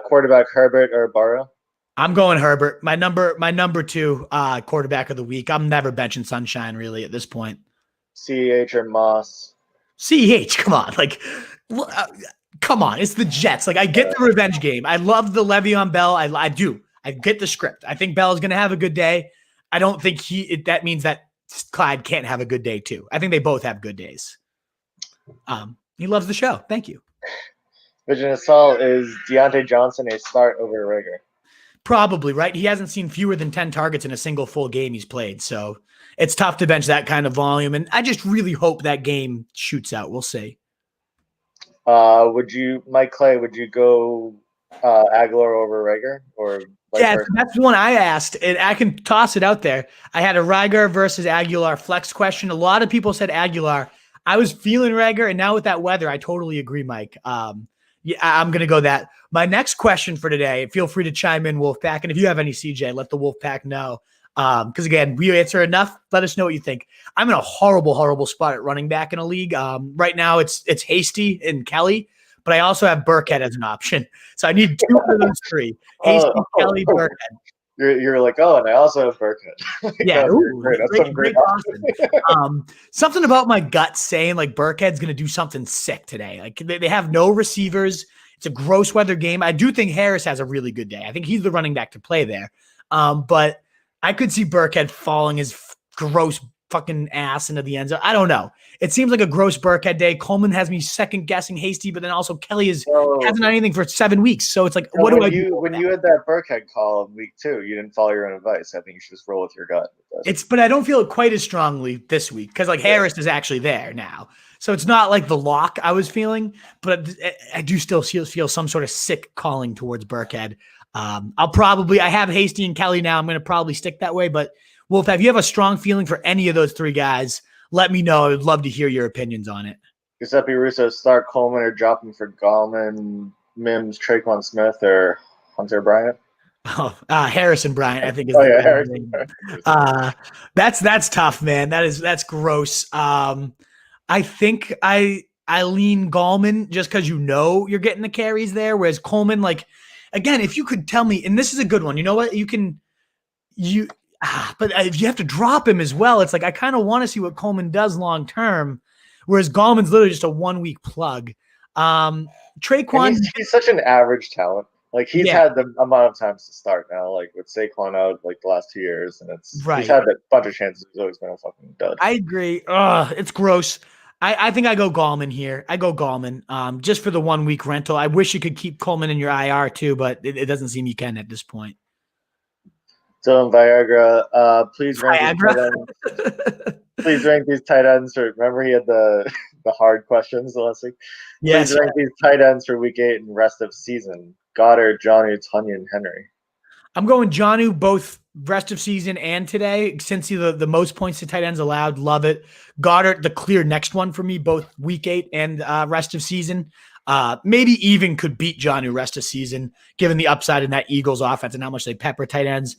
Quarterback Herbert or Burrow? I'm going Herbert. My number 2 quarterback of the week. I'm never benching Sunshine really at this point. CEH or Moss? CEH, come on. Come on. It's the Jets. I get the revenge game. I love the Le'Veon Bell. I do. I get the script. I think Bell is going to have a good day. I don't think that means that Clyde can't have a good day too. I think they both have good days. He loves the show. Thank you. Vision Assault, is Deante Johnson a start over Rager? Probably, right? He hasn't seen fewer than 10 targets in a single full game he's played. So it's tough to bench that kind of volume. And I just really hope that game shoots out. We'll see. Mike Clay, would you go Aguilar over Rager? Or that's the one I asked. And I can toss it out there. I had a Rager versus Aguilar flex question. A lot of people said Aguilar. I was feeling Rager, and now with that weather, I totally agree, Mike. Yeah, I'm going to go that. My next question for today, feel free to chime in, Wolfpack. And if you have any CJ, let the Wolfpack know. Because, again, we answer enough. Let us know what you think. I'm in a horrible, horrible spot at running back in a league. Right now, it's Hasty and Kelly, but I also have Burkhead as an option. So I need 2 of those 3. Hasty, Kelly, Burkhead. You're like, and I also have Burkhead. Yeah, that's great. Something about my gut saying Burkhead's going to do something sick today. They have no receivers. It's a gross weather game. I do think Harris has a really good day. I think he's the running back to play there. But I could see Burkhead falling his gross fucking ass into the end zone. I don't know. It seems like a gross Burkhead day. Coleman has me second guessing Hasty, but then also Kelly hasn't done anything for 7 weeks. So it's what do I do? When you had that Burkhead call in week 2, you didn't follow your own advice. I think you should just roll with your gut. But I don't feel it quite as strongly this week because Harris is actually there now. So it's not like the lock I was feeling, but I do still feel some sort of sick calling towards Burkhead. I have Hasty and Kelly now. I'm going to probably stick that way, but Wolf, if you have a strong feeling for any of those 3 guys, let me know. I would love to hear your opinions on it. Giuseppe Russo, start Coleman or drop him for Gallman, Mims, Traquan Smith, or Hunter Bryant? Harrison Bryant, I think is Harrison. That's tough, man. That's gross. I think I lean Gallman just because you're getting the carries there, whereas Coleman, again, if you could tell me, and this is a good one, you know what? But if you have to drop him as well, it's I kind of want to see what Coleman does long term, whereas Gallman's literally just a 1-week plug. Traquan, he's such an average talent. He's had the amount of times to start now, with Saquon out the last 2 years, and he's had a bunch of chances. He's always been a fucking dud. I agree. It's gross. I think I go Gallman here. I go Gallman just for the 1-week rental. I wish you could keep Coleman in your IR too, but it doesn't seem you can at this point. Dylan Viagra, please rank these tight ends. Remember he had the hard questions last week? Yes. Please rank these tight ends for week 8 and rest of season. Goddard, Jonnu, Tanyan, Henry. I'm going Jonnu both rest of season and today. Since the most points to tight ends allowed, love it. Goddard, the clear next one for me, both week 8 and rest of season. Maybe even could beat Jonnu rest of season, given the upside in that Eagles offense and how much they pepper tight ends.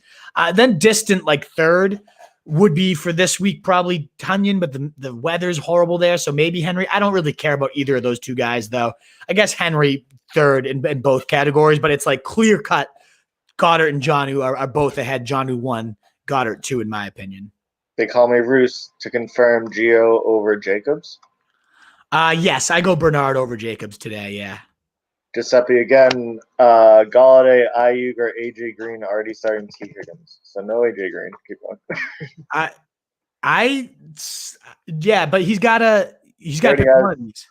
Then distant third would be for this week, probably Tanyan, but the weather's horrible there. So maybe Henry. I don't really care about either of those 2 guys, though. I guess Henry third in both categories, but it's clear cut. Goddard and Jonnu are both ahead. Jonnu 1, Goddard 2, in my opinion. They call me Roos to confirm Gio over Jacobs. Yes, I go Bernard over Jacobs today. Yeah. Giuseppe again. Galladay, Ayuk, or AJ Green already starting T Higgins. So no AJ Green. Keep going. But he's got one of these,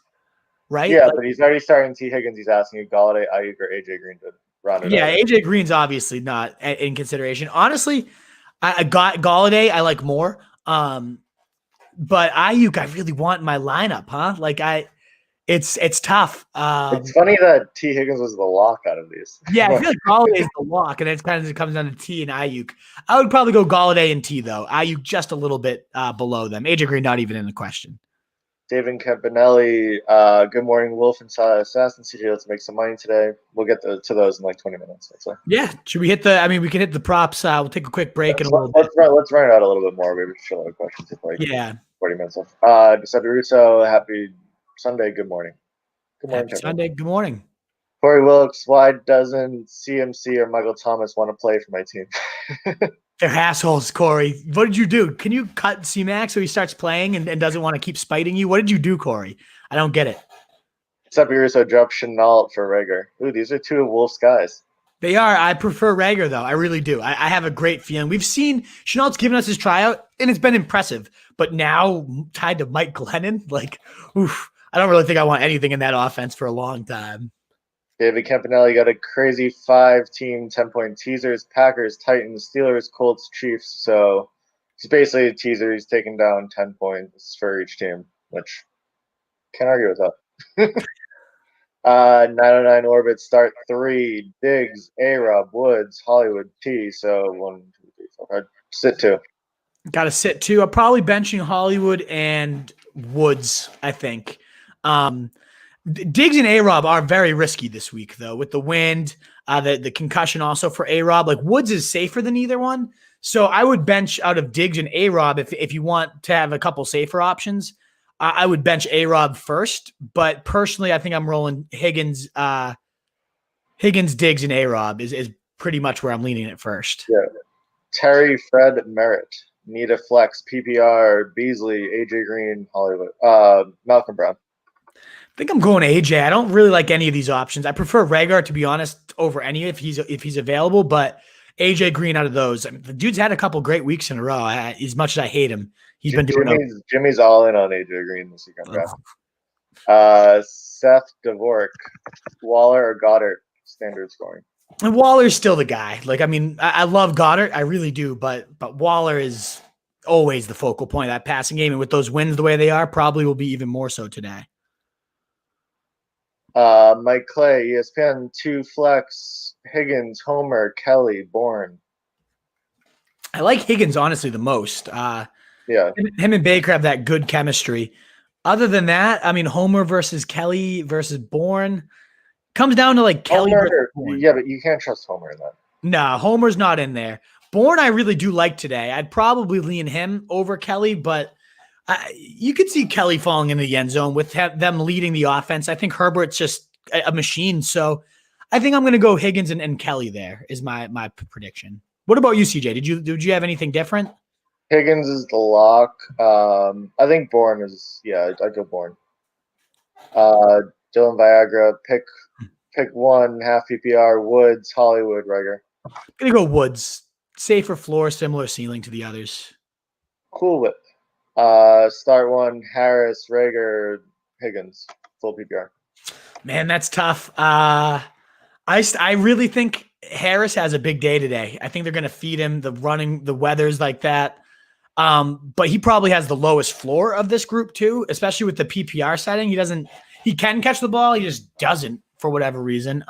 right? Yeah, but he's already starting T Higgins. He's asking you Galladay, Ayuk, or AJ Green to run it. Yeah, out. AJ Green's obviously not in consideration. Honestly, I got Galladay. I like more. But Ayuk, I really want in my lineup, huh? it's tough. It's funny that T. Higgins was the lock out of these. Yeah, I feel like Galladay is the lock, and it kind of comes down to T and Ayuk. I would probably go Galladay and T, though. Ayuk just a little bit below them. AJ Green not even in the question. David Campanelli, good morning, Wolf and Assassin CJay. Let's make some money today. We'll get to those in like 20 minutes. Yeah, should we hit the? I mean, we can hit the props. We'll take a quick break Let's run it out a little bit more. Maybe show the questions. Like 40 minutes left. Giuseppe Russo, happy Sunday. Good morning. Good morning. Happy Sunday. Good morning. Corey Wilkes, why doesn't CMC or Michael Thomas want to play for my team? They're assholes, Corey. What did you do? Can you cut C-Max so he starts playing and doesn't want to keep spiting you? What did you do, Corey? I don't get it. Giuseppe Russo, drop Chenault for Rager. Ooh, these are two of Wolf's guys. They are. I prefer Rager, though. I really do. I have a great feeling. We've seen Chenault's given us his tryout, and it's been impressive. But now tied to Mike Glennon, oof. I don't really think I want anything in that offense for a long time. David Campanelli got a crazy 5-team 10-point teasers: Packers, Titans, Steelers, Colts, Chiefs. So it's basically a teaser. He's taking down 10 points for each team, which can't argue with that. 909 Orbit, start 3. Diggs, A-Rob, Woods, Hollywood, T. So 1, 2, 3, 4, 5. Sit 2. Got to sit 2. I'm probably benching Hollywood and Woods, I think. Diggs and A-Rob are very risky this week, though, with the wind, the concussion also for A-Rob. Like, Woods is safer than either one. So I would bench out of Diggs and A-Rob if you want to have a couple safer options. I would bench A-Rob first. But personally, I think I'm rolling Higgins, Diggs, and A-Rob is pretty much where I'm leaning at first. Yeah. Terry, Fred, Merritt. Need a flex, PPR, Beasley, AJ Green, Hollywood, Malcolm Brown. I think I'm going AJ. I don't really like any of these options. I prefer Rager, to be honest, over any if he's available. But AJ Green out of those, I mean, the dude's had a couple great weeks in a row. As much as I hate him, he's been doing. Jimmy's all in on AJ Green this weekend. Seth Dvorak, Waller or Goddard standard scoring. And Waller's still the guy. Like, I mean, I love Goddard, I really do, but Waller is always the focal point of that passing game, and with those wins the way they are, probably will be even more so today. Mike Clay, ESPN 2 flex, Higgins, Homer, Kelly, Bourne. I like Higgins honestly the most. Yeah, him and Baker have that good chemistry. Other than that, I mean, Homer versus Kelly versus Bourne comes down to like Kelly. Yeah, but you can't trust Homer in that. No, Homer's not in there. Bourne, I really do like today. I'd probably lean him over Kelly, but you could see Kelly falling into the end zone with them leading the offense. I think Herbert's just a machine. So I think I'm going to go Higgins and Kelly there is my prediction. What about you, CJ? Did you have anything different? Higgins is the lock. I think Bourne is, I'd go Bourne. Dylan Viagra, pick one, half PPR, Woods, Hollywood, Rager. I'm going to go Woods. Safer floor, similar ceiling to the others. Cool Whip. Start 1, Harris, Rager, Higgins, full PPR. Man, that's tough. I really think Harris has a big day today. I think they're going to feed him the weather's like that. But he probably has the lowest floor of this group too, especially with the PPR setting. He can catch the ball. He just doesn't for whatever reason.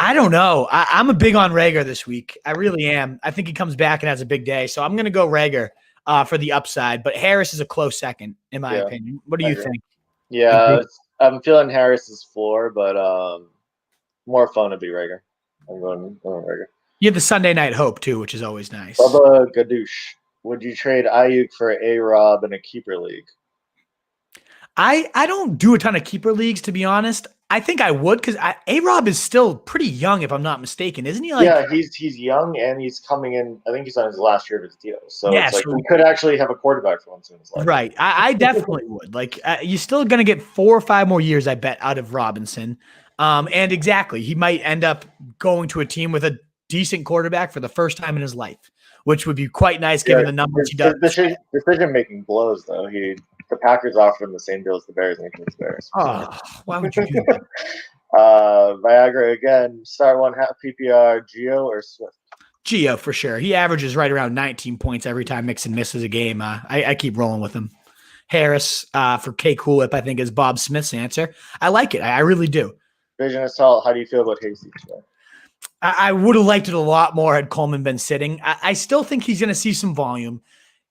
I don't know. I'm a big on Rager this week. I really am. I think he comes back and has a big day. So I'm going to go Rager for the upside, but Harris is a close second in my opinion. What do you think? Yeah, I'm feeling Harris's floor, but more fun to be Rager. I'm going Rager. You have the Sunday night hope too, which is always nice. Bubba Gadoosh, would you trade Ayuk for A-Rob in a keeper league? I don't do a ton of keeper leagues, to be honest. I think I would because A-Rob is still pretty young, if I'm not mistaken, isn't he? Yeah, he's young and he's coming in. I think he's on his last year of his deal, so it's like we could actually have a quarterback for once in his life. Right, I definitely would. Like, you're still going to get 4 or 5 more years, I bet, out of Robinson. And exactly, he might end up going to a team with a decent quarterback for the first time in his life, which would be quite nice given the numbers he does. Decision making blows though. The Packers offered him the same deal as the Bears, and he took the Bears. Oh, why would you do that? Viagra again. Start 1, half PPR. Gio or Swift? Gio for sure. He averages right around 19 points every time Mixon misses a game. I keep rolling with him. Harris for K Cool Whip, I think, is Bob Smith's answer. I like it. I really do. Vision Assault, how do you feel about Hasty today? I would have liked it a lot more had Coleman been sitting. I still think he's going to see some volume.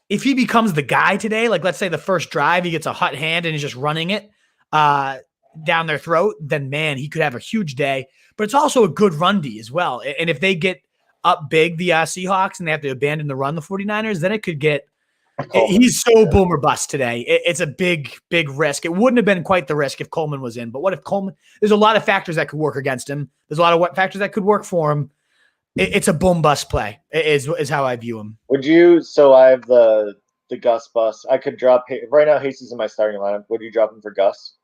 If he becomes the guy today, like let's say the first drive, he gets a hot hand and he's just running it down their throat, then man, he could have a huge day. But it's also a good run D as well. And if they get up big, the Seahawks, and they have to abandon the run, the 49ers, then it could get Coleman. He's so boom or bust today. It's a big, big risk. It wouldn't have been quite the risk if Coleman was in. But what if Coleman – there's a lot of factors that could work against him. There's a lot of factors that could work for him. It's a boom bust play is how I view him. Would you – so I have the Gus bust. I could drop – right now Hasty is in my starting lineup. Would you drop him for Gus?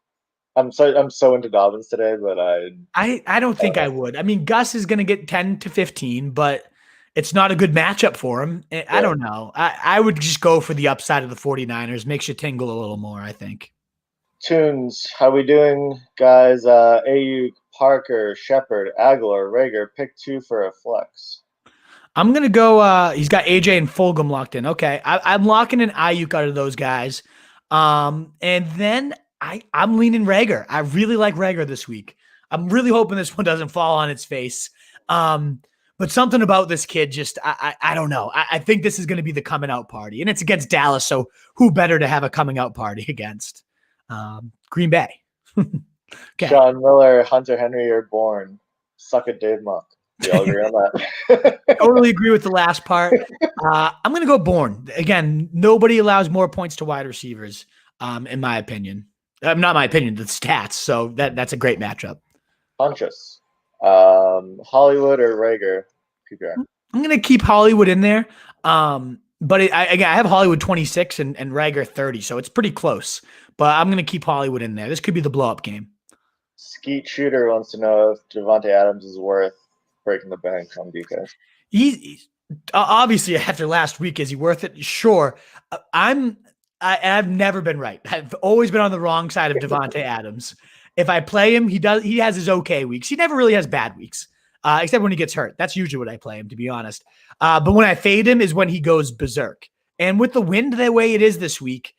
I'm so into Dobbins today, but I don't think I would. I mean, Gus is going to get 10 to 15, but – it's not a good matchup for him. I don't know. I would just go for the upside of the 49ers. Makes you tingle a little more, I think. Tunes, how we doing, guys? Ayuk, Parker, Shepard, Aguilar, Rager. Pick 2 for a flex. I'm going to go he's got AJ and Fulgham locked in. Okay. I'm locking in Ayuk out of those guys. And then I'm leaning Rager. I really like Rager this week. I'm really hoping this one doesn't fall on its face. But something about this kid, just I don't know. I think this is going to be the coming out party, and it's against Dallas. So who better to have a coming out party against? Green Bay. Okay. Sean Miller, Hunter Henry are born. Suck it, Dave Muck. We all agree on that. Totally agree with the last part. I'm going to go Bourne. Again, nobody allows more points to wide receivers, in my opinion. Not my opinion, the stats. So that's a great matchup. Huntress. Hollywood or Rager? PPR. I'm going to keep Hollywood in there. But I have Hollywood 26 and Rager 30, so it's pretty close. But I'm going to keep Hollywood in there. This could be the blow-up game. Skeet Shooter wants to know if Devonta Adams is worth breaking the bank on DK. He's obviously, after last week, is he worth it? Sure. I've never been right. I've always been on the wrong side of Devonta Adams. If I play him, he has his okay weeks. He never really has bad weeks, except when he gets hurt. That's usually when I play him, to be honest. But when I fade him is when he goes berserk. And with the wind the way it is this week,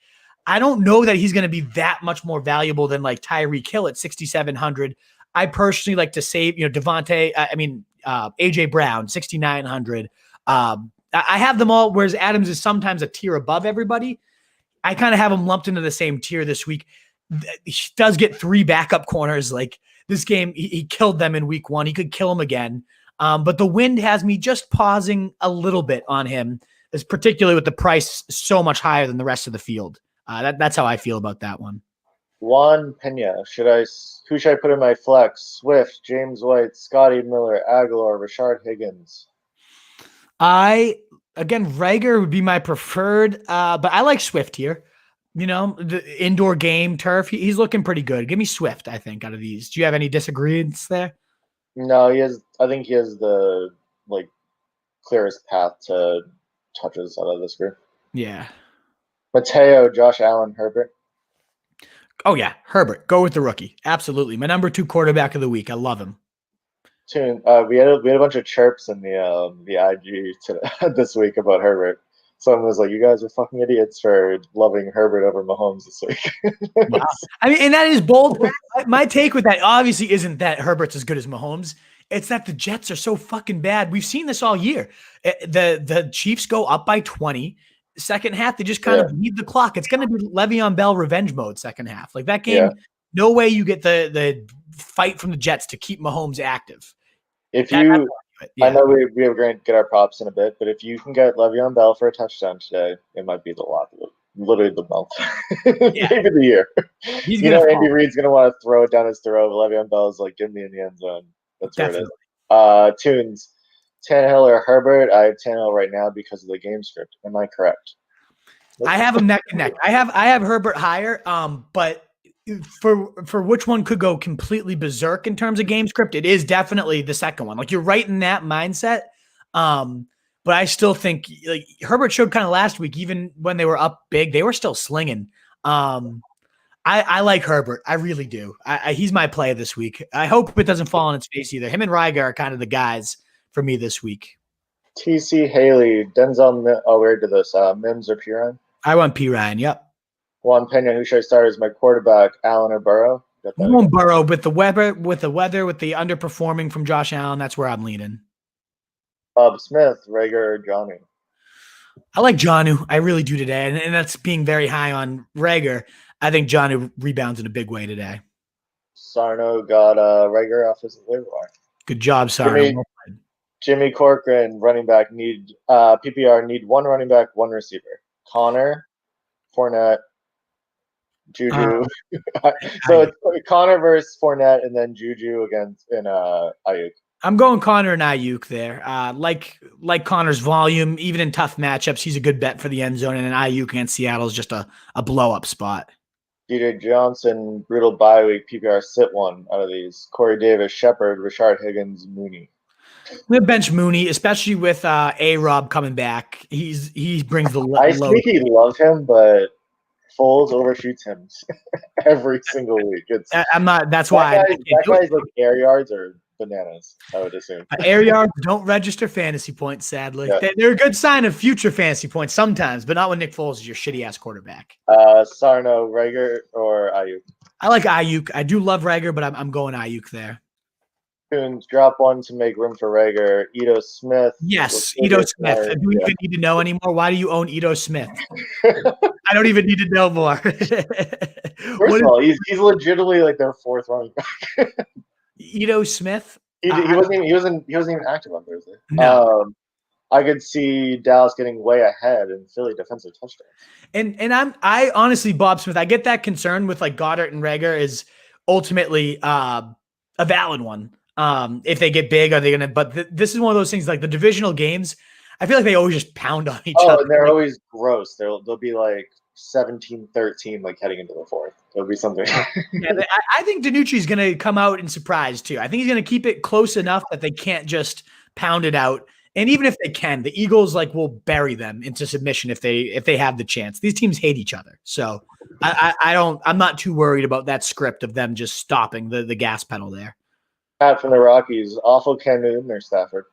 I don't know that he's going to be that much more valuable than like Tyreek Hill at 6,700. I personally like to save, AJ Brown, 6,900. I have them all, whereas Adams is sometimes a tier above everybody. I kind of have him lumped into the same tier this week. He does get 3 backup corners. Like this game, he killed them in week 1. He could kill him again. But the wind has me just pausing a little bit on him, is particularly with the price so much higher than the rest of the field. That's how I feel about that one. Juan Pena. Who should I put in my flex? Swift, James White, Scotty Miller, Aguilar, Rashard Higgins. Rager would be my preferred, but I like Swift here. You know, the indoor game, turf, he's looking pretty good. Give me Swift, I think, out of these. Do you have any disagreements there? No, I think he has the clearest path to touches out of this group. Yeah. Mateo, Josh Allen, Herbert. Oh yeah, Herbert. Go with the rookie. Absolutely. My number 2 quarterback of the week. I love him. We had a bunch of chirps in the IG this week about Herbert. Someone was like, "You guys are fucking idiots for loving Herbert over Mahomes this week." Wow. I mean, and that is bold. My take with that obviously isn't that Herbert's as good as Mahomes. It's that the Jets are so fucking bad. We've seen this all year. The Chiefs go up by 20. Second half, they just kind of leave the clock. It's going to be Le'Veon Bell revenge mode second half. Like that game, no way you get the fight from the Jets to keep Mahomes active. I know we are going to get our props in a bit, but if you can get Le'Veon Bell for a touchdown today, it might be the lock of literally the month, maybe the year. Andy Reid's going to want to throw it down his throat. Le'Veon Bell's like, give me in the end zone. That's where it is. Tunes, Tannehill or Herbert? I have Tannehill right now because of the game script. Am I correct? I have him neck and neck. I have Herbert higher, but for which one could go completely berserk in terms of game script, it is definitely the second one. Like you're right in that mindset. But I still think like Herbert showed kind of last week, even when they were up big, they were still slinging. I like Herbert. I really do. He's my play this week. I hope it doesn't fall on its face either. Him and Rygar are kind of the guys for me this week. TC Haley, Denzel. Where did this? Mims or Piran? I went Piran. Yep. Juan Pena, who should I start as my quarterback, Allen or Burrow? I'm going Burrow with the weather, with the underperforming from Josh Allen. That's where I'm leaning. Bob Smith, Rager, or Johnny? I like Jonnu. I really do today. And that's being very high on Rager. I think Jonnu rebounds in a big way today. Sarno got Rager off his waiver wire. Good job, Sarno. Jimmy Corcoran, running back, need PPR, need one running back, one receiver. Connor, Fournette, Juju. So it's Connor versus Fournette, and then Juju against Ayuk. I'm going Connor and Ayuk there. Like Connor's volume, even in tough matchups, he's a good bet for the end zone, and then Ayuk against Seattle is just a blow-up spot. Deante Johnson, brutal bye week, PPR, sit one out of these. Corey Davis, Shepard, Rashard Higgins, Mooney. We have bench Mooney, especially with A-Rob coming back. He brings the load. I sneaky love him, but Foles overshoots him every single week. I'm not. That's why that guy's like air yards are bananas, I would assume. Air yards don't register fantasy points, sadly. Yeah. They're a good sign of future fantasy points sometimes, but not when Nick Foles is your shitty-ass quarterback. Sarno, Rager, or Ayuk? I like Ayuk. I do love Rager, but I'm going Ayuk there. Coons, drop one to make room for Rager. Ito Smith. Yes, Ito Smith. Do we even need to know anymore? Why do you own Ito Smith? I don't even need to know more. First of all, he's legitimately like their fourth running back. Ito Smith. He wasn't even active on Thursday. No. I could see Dallas getting way ahead and Philly defensive touchdowns. And I honestly, Bob Smith, I get that concern with like Goddard and Rager is ultimately a valid one. If they get big, are they gonna? But this is one of those things like the divisional games. I feel like they always just pound on each other. Oh, and they're always gross. They'll be like 17-13, like heading into the fourth. There'll be something. Yeah, I think DiNucci's going to come out and surprise too. I think he's going to keep it close enough that they can't just pound it out. And even if they can, the Eagles will bury them into submission if they have the chance. These teams hate each other, so I'm not too worried about that script of them just stopping the gas pedal there. Pat from the Rockies, awful Cam Newton or Stafford?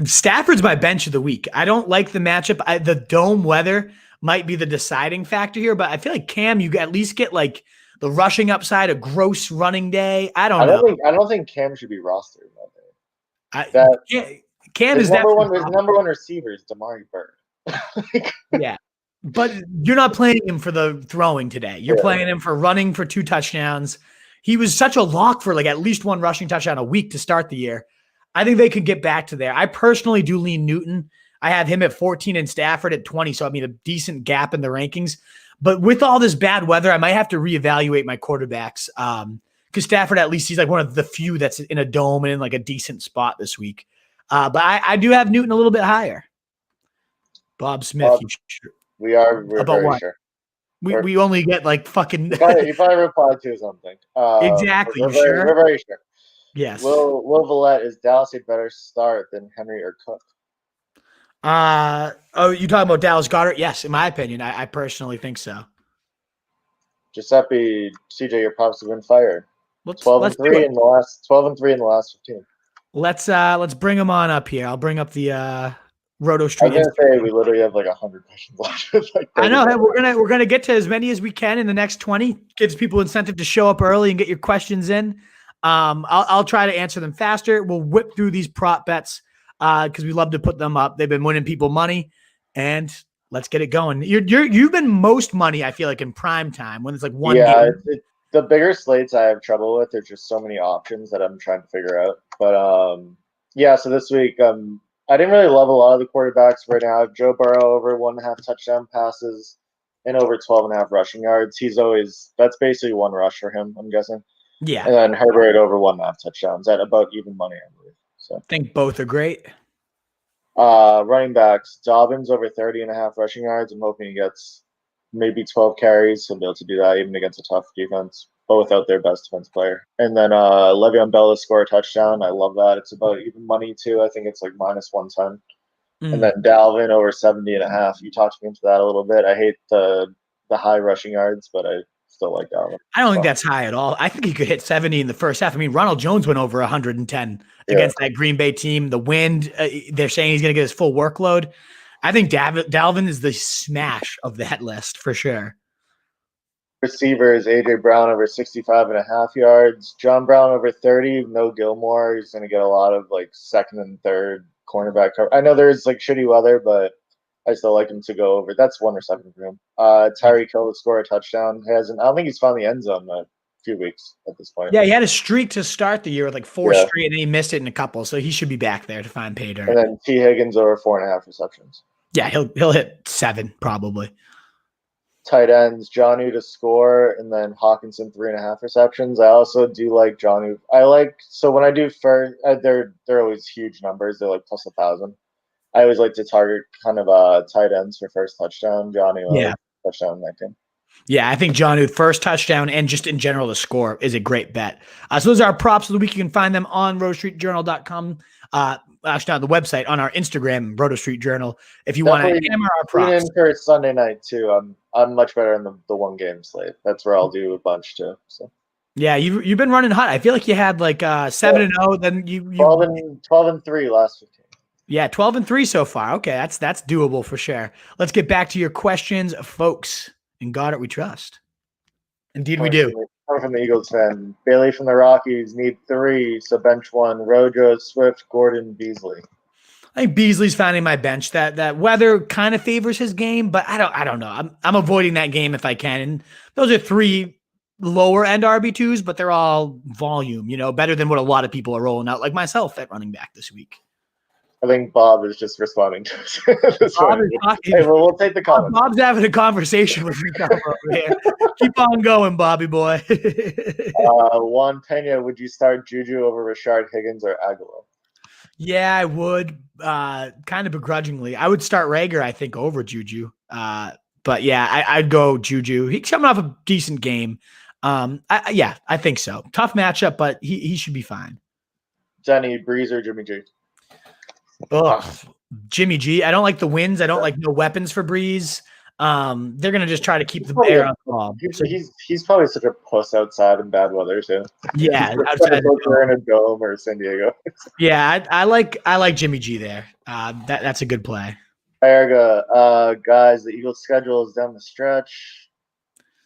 Stafford's my bench of the week. I don't like the matchup. The dome weather might be the deciding factor here, but I feel like Cam, you at least get like the rushing upside, a gross running day. I don't think Cam should be rostered that day. Cam is number one. His number one receiver is Damari Bird. Yeah, but you're not playing him for the throwing today. You're playing him for running for 2 touchdowns. He was such a lock for like at least 1 rushing touchdown a week to start the year. I think they could get back to there. I personally do lean Newton. I have him at 14 and Stafford at 20, so I mean a decent gap in the rankings. But with all this bad weather, I might have to reevaluate my quarterbacks because Stafford, at least he's like one of the few that's in a dome and in like a decent spot this week. But I do have Newton a little bit higher. Bob Smith. We're about very sure. We only get like fucking. You probably replied to something. Exactly. We're very sure. Yes. Will Villette, is Dallas a better start than Henry or Cook? You talking about Dallas Goddard? Yes, in my opinion, I personally think so. Giuseppe, CJ, your props have been fired. 12-3 in the last 15. Let's bring them on up here. I'll bring up the Roto Street. I was gonna say we literally have like 100 questions left. I know that we're gonna get to as many as we can in the next 20. Gives people incentive to show up early and get your questions in. I'll try to answer them faster. We'll whip through these prop bets because we love to put them up. They've been winning people money, and let's get it going. You've been most money, I feel like, in prime time when it's like one. Yeah, the bigger slates I have trouble with. There's just so many options that I'm trying to figure out. But yeah. So this week, I didn't really love a lot of the quarterbacks right now. Joe Burrow over 1.5 touchdown passes and over 12.5 rushing yards. That's basically one rush for him, I'm guessing. Yeah. And then Herbert over 1.5 touchdowns at about even money, I believe. So I think both are great. Running backs, Dobbins over 30.5 rushing yards. I'm hoping he gets maybe 12 carries. He'll be able to do that even against a tough defense, but without their best defense player. And then Le'Veon Bell to score a touchdown. I love that. It's about even money too. I think it's like -110. And then Dalvin over 70.5. You talked me into that a little bit. I hate the high rushing yards, but I still like Dalvin. I don't think that's high at all. I think he could hit 70 in the first half. I mean, Ronald Jones went over 110 against that Green Bay team. The wind, they're saying he's going to get his full workload. I think Dalvin is the smash of that list for sure. Receivers, A.J. Brown over 65.5 yards. John Brown over 30. No Gilmore. He's going to get a lot of like second and third cornerback cover. I know there's like shitty weather, but I still like him to go over. That's 1 reception for him. Tyreek Hill to score a touchdown. I don't think he's found the end zone in a few weeks at this point. Yeah, he had a streak to start the year with like 4 straight, and he missed it in a couple. So he should be back there to find pay dirt. And then T. Higgins over 4.5 receptions. Yeah, he'll hit 7 probably. Tight ends, Jonnu to score, and then Hawkinson 3.5 receptions. I also do like Jonnu. So when I do first, they're always huge numbers. They're like plus 1,000. I always like to target kind of tight ends for first touchdown. Jonnu, touchdown in that game. Yeah, I think Jonnu first touchdown and just in general the score is a great bet. So those are our props of the week. You can find them on rotostreetjournal.com. Actually, on the website, on our Instagram, Roto Street Journal. If you want to hammer our props. Tune in for Sunday night too. I'm much better in the one game slate. That's where I'll do a bunch too. So. Yeah, you've been running hot. I feel like you had like 7-0. Then you 12-3 last 15. Yeah, 12-3 so far. Okay, that's doable for sure. Let's get back to your questions, folks. In Goddard, we trust. Indeed, we do. Coming from the Eagles fan, Bailey from the Rockies need 3, so bench 1. Rojo, Swift, Gordon, Beasley. I think Beasley's finding my bench. That weather kind of favors his game, but I don't know. I'm avoiding that game if I can. And those are 3 lower end RB2s, but they're all volume. Better than what a lot of people are rolling out, like myself at running back this week. I think Bob is just responding to us. Hey, well, we'll take the comments. Bob's having a conversation with me over here. Keep on going, Bobby boy. Juan Pena, would you start Juju over Rashard Higgins or Aguilar? Yeah, I would. Kind of begrudgingly. I would start Rager, I think, over Juju. But yeah, I'd go Juju. He's coming off a decent game. I think so. Tough matchup, but he should be fine. Denny, Breeze, or Jimmy G? Ugh, Jimmy G. I don't like the wins. I don't like no weapons for Breeze. They're gonna just try to keep the air on the ball. He's probably such a puss outside in bad weather too. Yeah, outside in a dome or San Diego. Yeah, I like Jimmy G there. That's a good play. Erga, guys, the Eagles' schedule is down the stretch.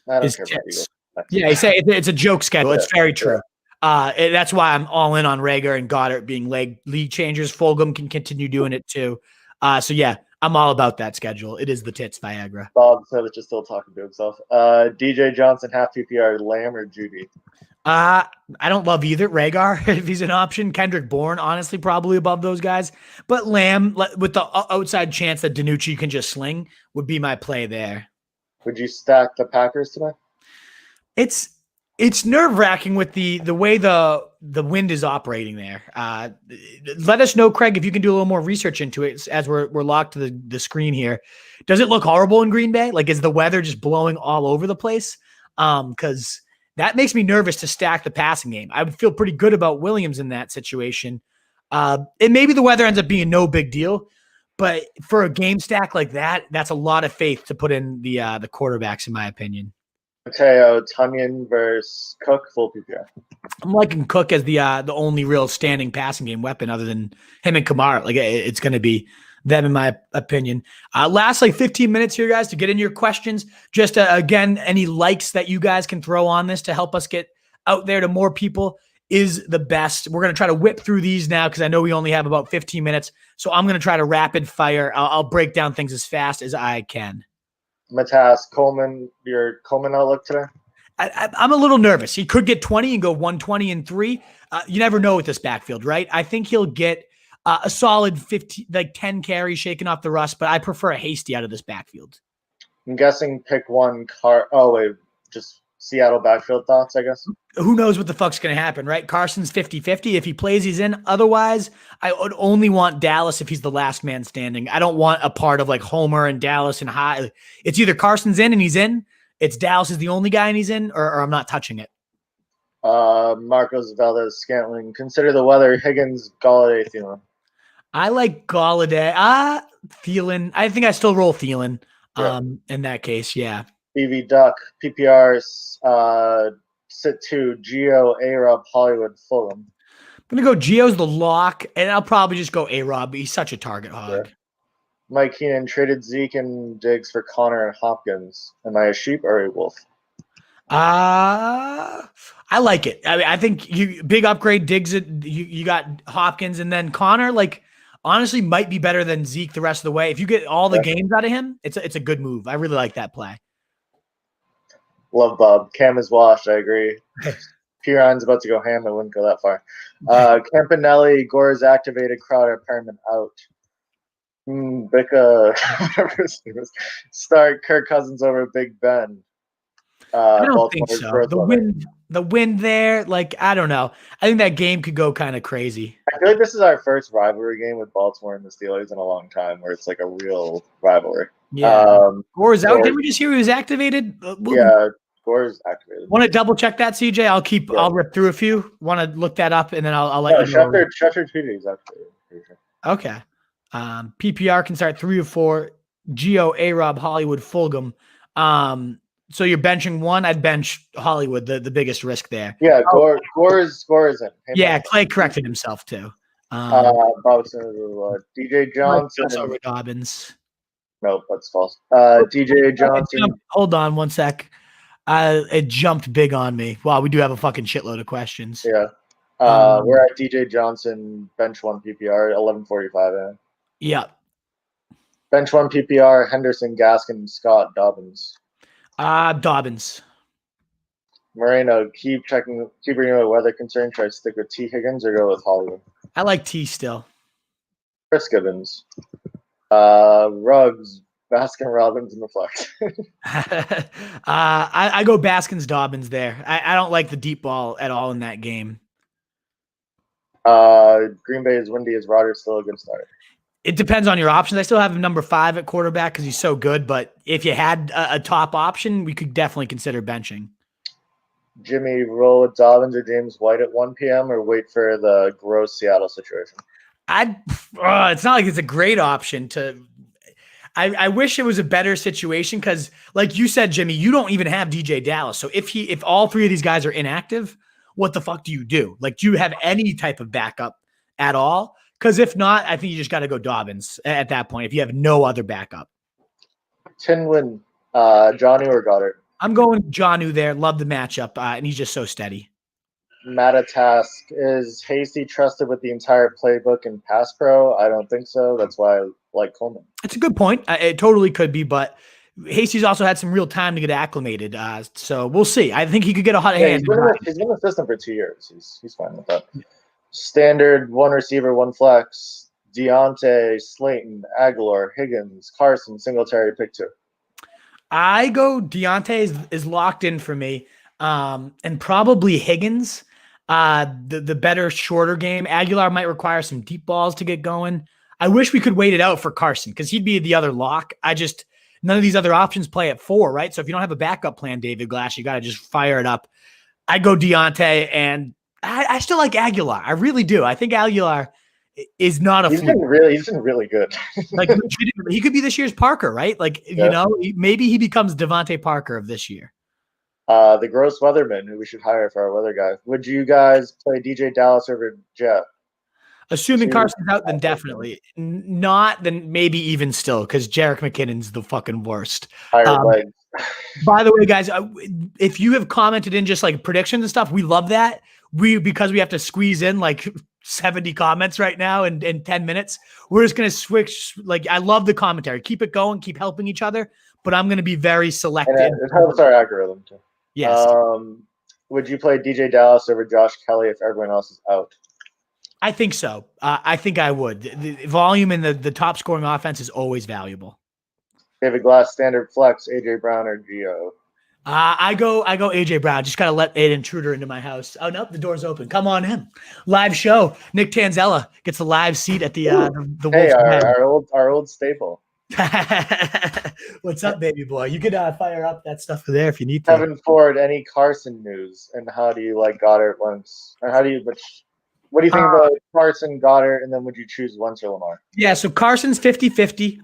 I don't care about Eagles. Yeah, you say it's a joke schedule. It's very true. That's why I'm all in on Rager and Goddard being league changers. Fulgham can continue doing it too. So yeah, I'm all about that schedule. It is the tits Viagra. Bob said it's just still talking to himself. DJ Johnson, half PPR, Lamb or Judy? I don't love either. Rager, if he's an option. Kendrick Bourne, honestly, probably above those guys. But Lamb, with the outside chance that DiNucci can just sling, would be my play there. Would you stack the Packers today? It's nerve-wracking with the way the wind is operating there. Let us know, Craig, if you can do a little more research into it as we're locked to the screen here. Does it look horrible in Green Bay? Like, is the weather just blowing all over the place? Because that makes me nervous to stack the passing game. I would feel pretty good about Williams in that situation. And maybe the weather ends up being no big deal, but for a game stack like that, that's a lot of faith to put in the quarterbacks, in my opinion. Mateo, Tanyan versus Cook, full PPR. I'm liking Cook as the only real standing passing game weapon other than him and Kamara. Like, it's going to be them, in my opinion. Last 15 minutes here, guys, to get in your questions. Just again, any likes that you guys can throw on this to help us get out there to more people is the best. We're going to try to whip through these now because I know we only have about 15 minutes. So I'm going to try to rapid fire. I'll break down things as fast as I can. Matas, Coleman, your Coleman outlook today? I'm a little nervous. He could get 20 and go 120-3. You never know with this backfield, right? I think he'll get a solid 10 carries shaking off the rust, but I prefer a Hasty out of this backfield. I'm guessing pick one just Seattle backfield thoughts, I guess. Who knows what the fuck's going to happen, right? Carson's 50-50. If he plays, he's in. Otherwise, I would only want Dallas if he's the last man standing. I don't want a part of Homer and Dallas and High. It's either Carson's in and he's in. It's Dallas is the only guy and he's in, or I'm not touching it. Marcos Valdez, Scantling. Consider the weather. Higgins, Galladay, Thielen. I like Galladay. Thielen. I think I still roll Thielen in that case, yeah. BV Duck, PPR, sit 2, Geo, A-Rob, Hollywood, Fulham. I'm going to go Geo's the lock, and I'll probably just go A-Rob. He's such a target hog. Mike Keenan traded Zeke and Diggs for Connor and Hopkins. Am I a sheep or a wolf? I like it. I mean, I think you big upgrade Diggs. You got Hopkins and then Connor. Like honestly, might be better than Zeke the rest of the way. If you get all the games out of him, it's a good move. I really like that play. Love Bob. Cam is washed. I agree. Piron's about to go ham. I wouldn't go that far. Campanelli, Gore is activated. Crowder, Perriman out. Bicka, start Kirk Cousins over Big Ben. I don't think so. The wind there, like I don't know. I think that game could go kind of crazy. I feel like this is our first rivalry game with Baltimore and the Steelers in a long time, where it's like a real rivalry. Yeah, Gore is out. Did we just hear he was activated? Yeah, Gore is activated. Want to double check that, CJ? I'll rip through a few. Want to look that up, and then I'll let you know. Schefter tweeted he's activated. Okay. PPR can start 3 or 4. Geo, A-Rob, Hollywood, Fulgham. So you're benching one. I'd bench Hollywood, the biggest risk there. Yeah, Gore is in. Hey, yeah, Clay corrected himself too. DJ Johnson over Dobbins. Nope, that's false. DJ Johnson. Hold on one sec. It jumped big on me. Wow, we do have a fucking shitload of questions. Yeah. We're at DJ Johnson, bench 1 PPR, 11:45. Yeah. Bench 1 PPR, Henderson, Gaskin, Scott, Dobbins. Dobbins. Moreno, keep reading about weather concern. Try to stick with T. Higgins or go with Hollywood. I like T still. Chris Gibbons. Ruggs, Baskin Robbins, and the flex. I go Baskins Dobbins there. I don't like the deep ball at all in that game. Green Bay is windy. Is Rodgers still a good start? It depends on your options. I still have him number 5 at quarterback because he's so good. But if you had a top option, we could definitely consider benching. Jimmy, roll with Dobbins or James White at 1 p.m. or wait for the gross Seattle situation? It's not like it's a great option to. I wish it was a better situation because, like you said, Jimmy, you don't even have DJ Dallas. So if all 3 of these guys are inactive, what the fuck do you do? Like, do you have any type of backup at all? Because if not, I think you just got to go Dobbins at that point if you have no other backup. Tinwin, Jonnu or Goddard? I'm going Jonnu there. Love the matchup, and he's just so steady. Matatask, is Hasty trusted with the entire playbook in Pass Pro? I don't think so. That's why I like Coleman. It's a good point. It totally could be, but Hasty's also had some real time to get acclimated. So we'll see. I think he could get a hot hand. He's been in the system for 2 years. He's fine with that. Standard 1 receiver, 1 flex. Deante, Slayton, Aguilar, Higgins, Carson, Singletary, pick 2. I go Deante is locked in for me. And probably Higgins, the better shorter game. Aguilar might require some deep balls to get going. I wish we could wait it out for Carson because he'd be the other lock. None of these other options play at 4, right? So if you don't have a backup plan, David Glass, you got to just fire it up. I go Deante, and I still like Aguilar. I really do. I think Aguilar is not a He's been really good. Like he could be this year's Parker, right? Like, you know, maybe he becomes Devontae Parker of this year. The gross weatherman who we should hire for our weather guy. Would you guys play DJ Dallas over Jet? Assuming Carson's out, then definitely. Not, then maybe even still, because Jerick McKinnon's the fucking worst. Legs. By the way, guys, if you have commented in just like predictions and stuff, we love that. Because we have to squeeze in like 70 comments right now in 10 minutes. We're just going to switch. Like, I love the commentary. Keep it going. Keep helping each other. But I'm going to be very selective. It helps our algorithm too. Yes. Would you play DJ Dallas over Josh Kelly if everyone else is out? I think so. I think I would. The volume in the top scoring offense is always valuable. David Glass, standard flex, AJ Brown or Gio? I go AJ Brown. Just got to let an intruder into my house. Oh, nope, the door's open. Come on in. Live show. Nick Tanzella gets a live seat at the our old staple. What's up, baby boy? You could fire up that stuff there if you need to. Kevin Ford, any Carson news? And how do you like Goddard once? Or what do you think about Carson, Goddard, and then would you choose Wentz or Lamar? Yeah, so Carson's 50-50.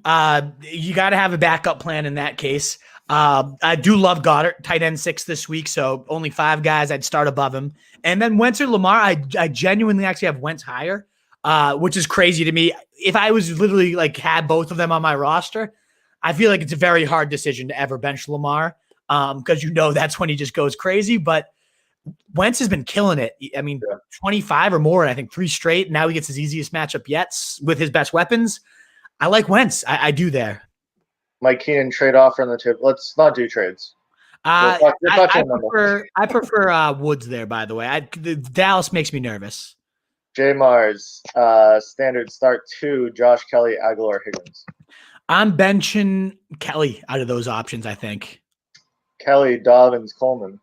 You got to have a backup plan in that case. I do love Goddard, tight end 6 this week, so only 5 guys I'd start above him. And then Wentz or Lamar, I genuinely actually have Wentz higher. which is crazy to me. If I was literally like had both of them on my roster, I feel like it's a very hard decision to ever bench Lamar because that's when he just goes crazy. But Wentz has been killing it. I mean, 25 or more, I think 3 straight. Now he gets his easiest matchup yet with his best weapons. I like Wentz. I do there. Mike Keenan trade offer on the tip. Let's not do trades. I prefer Woods there, by the way. Dallas makes me nervous. J Mars, standard start 2, Josh Kelly, Aguilar, Higgins. I'm benching Kelly out of those options, I think. Kelly, Dobbins, Coleman.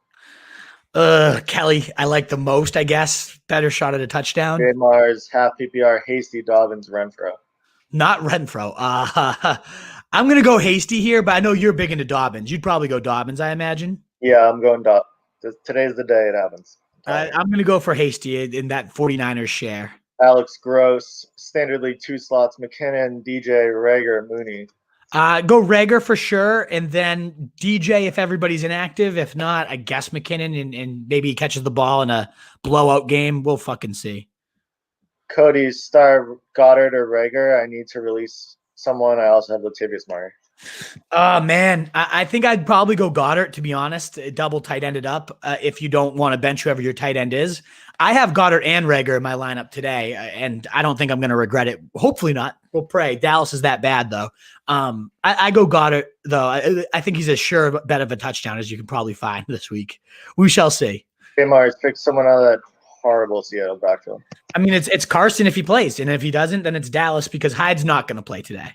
Kelly, I like the most, I guess. Better shot at a touchdown. J Mars, half PPR, Hasty, Dobbins, Renfro. Not Renfro. I'm going to go Hasty here, but I know you're big into Dobbins. You'd probably go Dobbins, I imagine. Yeah, I'm going Dobbins. Today's the day it happens. I'm going to go for Hasty in that 49ers share. Alex Gross, standard league 2 slots, McKinnon, DJ, Rager, Mooney. Go Rager for sure, and then DJ if everybody's inactive. If not, I guess McKinnon, and maybe he catches the ball in a blowout game. We'll fucking see. Cody, star Goddard or Rager. I need to release someone. I also have Latavius Murray. Oh, man. I think I'd probably go Goddard, to be honest. Double tight ended up if you don't want to bench whoever your tight end is. I have Goddard and Rager in my lineup today, and I don't think I'm going to regret it. Hopefully not. We'll pray. Dallas is that bad, though. I go Goddard, though. I think he's as sure bet of a touchdown as you can probably find this week. We shall see. J Mars, pick someone out of that horrible Seattle backfield. I mean, it's Carson if he plays, and if he doesn't, then it's Dallas because Hyde's not going to play today.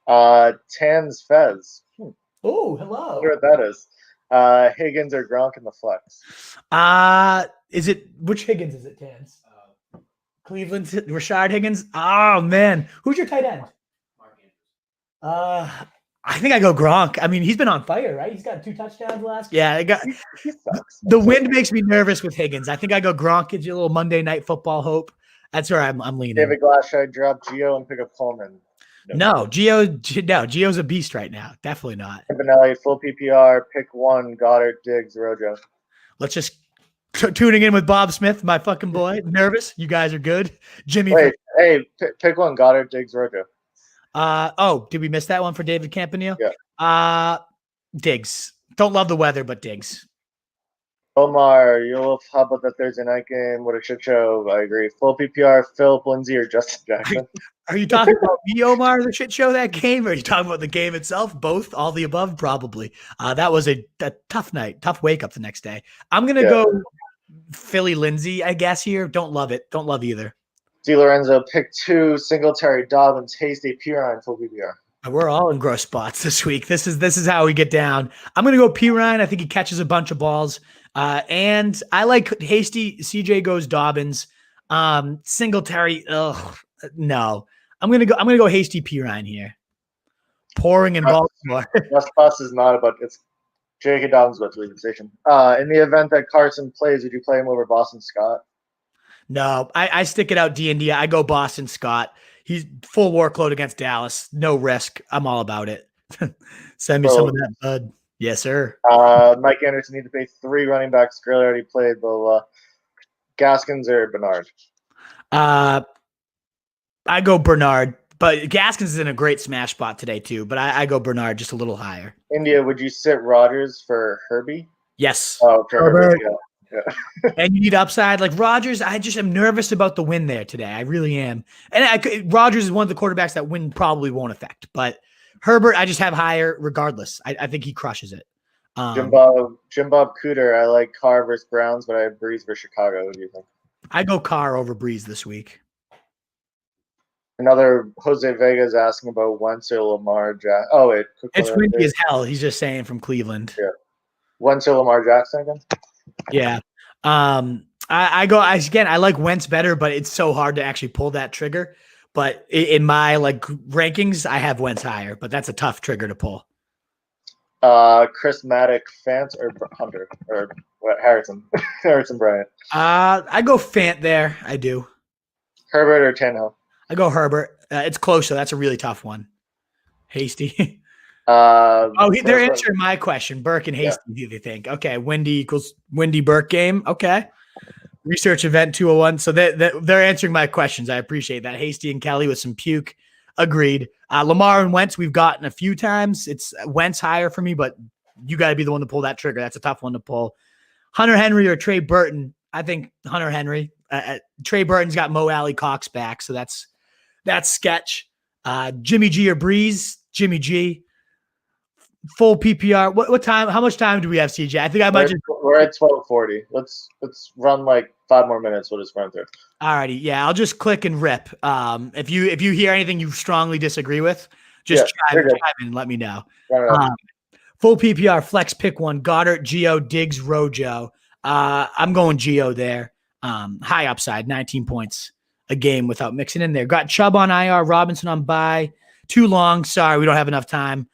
Tans Fez. Oh, hello. I wonder what that is. Higgins or Gronk in the flex. Is it which Higgins is it, Tans? Cleveland, Rashard Higgins. Oh man, who's your tight end? Mark Andrews. I think I go Gronk. I mean, he's been on fire, right? He's got 2 touchdowns last. Yeah, He sucks. The wind makes me nervous with Higgins. I think I go Gronk. Gives you a little Monday Night Football hope. That's where I'm leaning. David Glasshide, drop Gio and pick up Coleman. No, Gio's a beast right now. Definitely not. Benelli, full PPR, pick 1, Goddard, Diggs, Rojo. Let's just tuning in with Bob Smith, my fucking boy. Nervous? You guys are good. Jimmy. Wait, pick 1, Goddard, Diggs, Rojo. Did we miss that one for David Campanile? Yeah. Diggs. Don't love the weather, but Diggs. Omar, how about that Thursday night game? What a shit show. I agree. Full PPR, Philip Lindsay or Justin Jackson. Are you talking about me, Omar, the shit show that game? Or are you talking about the game itself? Both? All the above? Probably. That was a tough night. Tough wake up the next day. I'm going to go Philly Lindsay, I guess, here. Don't love it. Don't love either. D. Lorenzo, pick 2, Singletary, Dobbins, Hasty, Pirine, full PPR. We're all in gross spots this week. This is how we get down. I'm going to go Pirine. I think he catches a bunch of balls. And I like Hasty. CJ goes Dobbins. Singletary. No. I'm gonna go Hasty Pirine here. Pouring in Baltimore. Bus is not about it's J.K. Dobbins about to leave the station. In the event that Carson plays, would you play him over Boston Scott? No, I stick it out D&D. I go Boston Scott. He's full workload against Dallas. No risk. I'm all about it. Send me some of that, bud. Yes, sir. Mike Anderson needs to pay 3 running backs. Gurley already played, but Gaskins or Bernard? I go Bernard, but Gaskins is in a great smash spot today too. But I go Bernard just a little higher. India, would you sit Rodgers for Herbie? Yes. Oh, Herbert. Yeah. And you need upside. Like Rodgers, I just am nervous about the win there today. I really am. And Rodgers is one of the quarterbacks that win probably won't affect. But Herbert, I just have higher regardless. I think he crushes it. Jim Bob Cooter, I like Carr versus Browns, but I have Breeze versus Chicago. What do you think? I go Carr over Breeze this week. Another Jose Vega's asking about Wentz or Lamar Jackson. Oh, wait. It's windy as hell. He's just saying from Cleveland. Yeah. Wentz or Lamar Jackson again? Yeah. I like Wentz better, but it's so hard to actually pull that trigger. But in my rankings, I have Wentz higher, but that's a tough trigger to pull. Chris Maddock, Fant or Hunter or what? Harrison Bryant. I go Fant there. I do. Herbert or Tannehill? I go Herbert. It's close, so that's a really tough one. Hasty. They're answering my question. Burke and Hasty, do they think? Okay, Windy equals Windy Burke game. Okay. Research Event 201. So they're answering my questions. I appreciate that. Hasty and Kelly with some puke. Agreed. Lamar and Wentz, we've gotten a few times. It's Wentz higher for me, but you got to be the one to pull that trigger. That's a tough one to pull. Hunter Henry or Trey Burton. I think Hunter Henry. Trey Burton's got Mo Alley Cox back, so that's sketch. Jimmy G or Breeze. Jimmy G. Full PPR. What time? How much time do we have, CJ? I think I might just. We're at 12:40. Let's run like 5 more minutes. We'll just run through. Alrighty, yeah. I'll just click and rip. If you hear anything you strongly disagree with, just chime in and let me know. Full PPR flex pick one. Goddard, Geo, Diggs, Rojo. I'm going Geo there. High upside, 19 points a game without mixing in there. Got Chubb on IR, Robinson on bye. Too long. Sorry, we don't have enough time.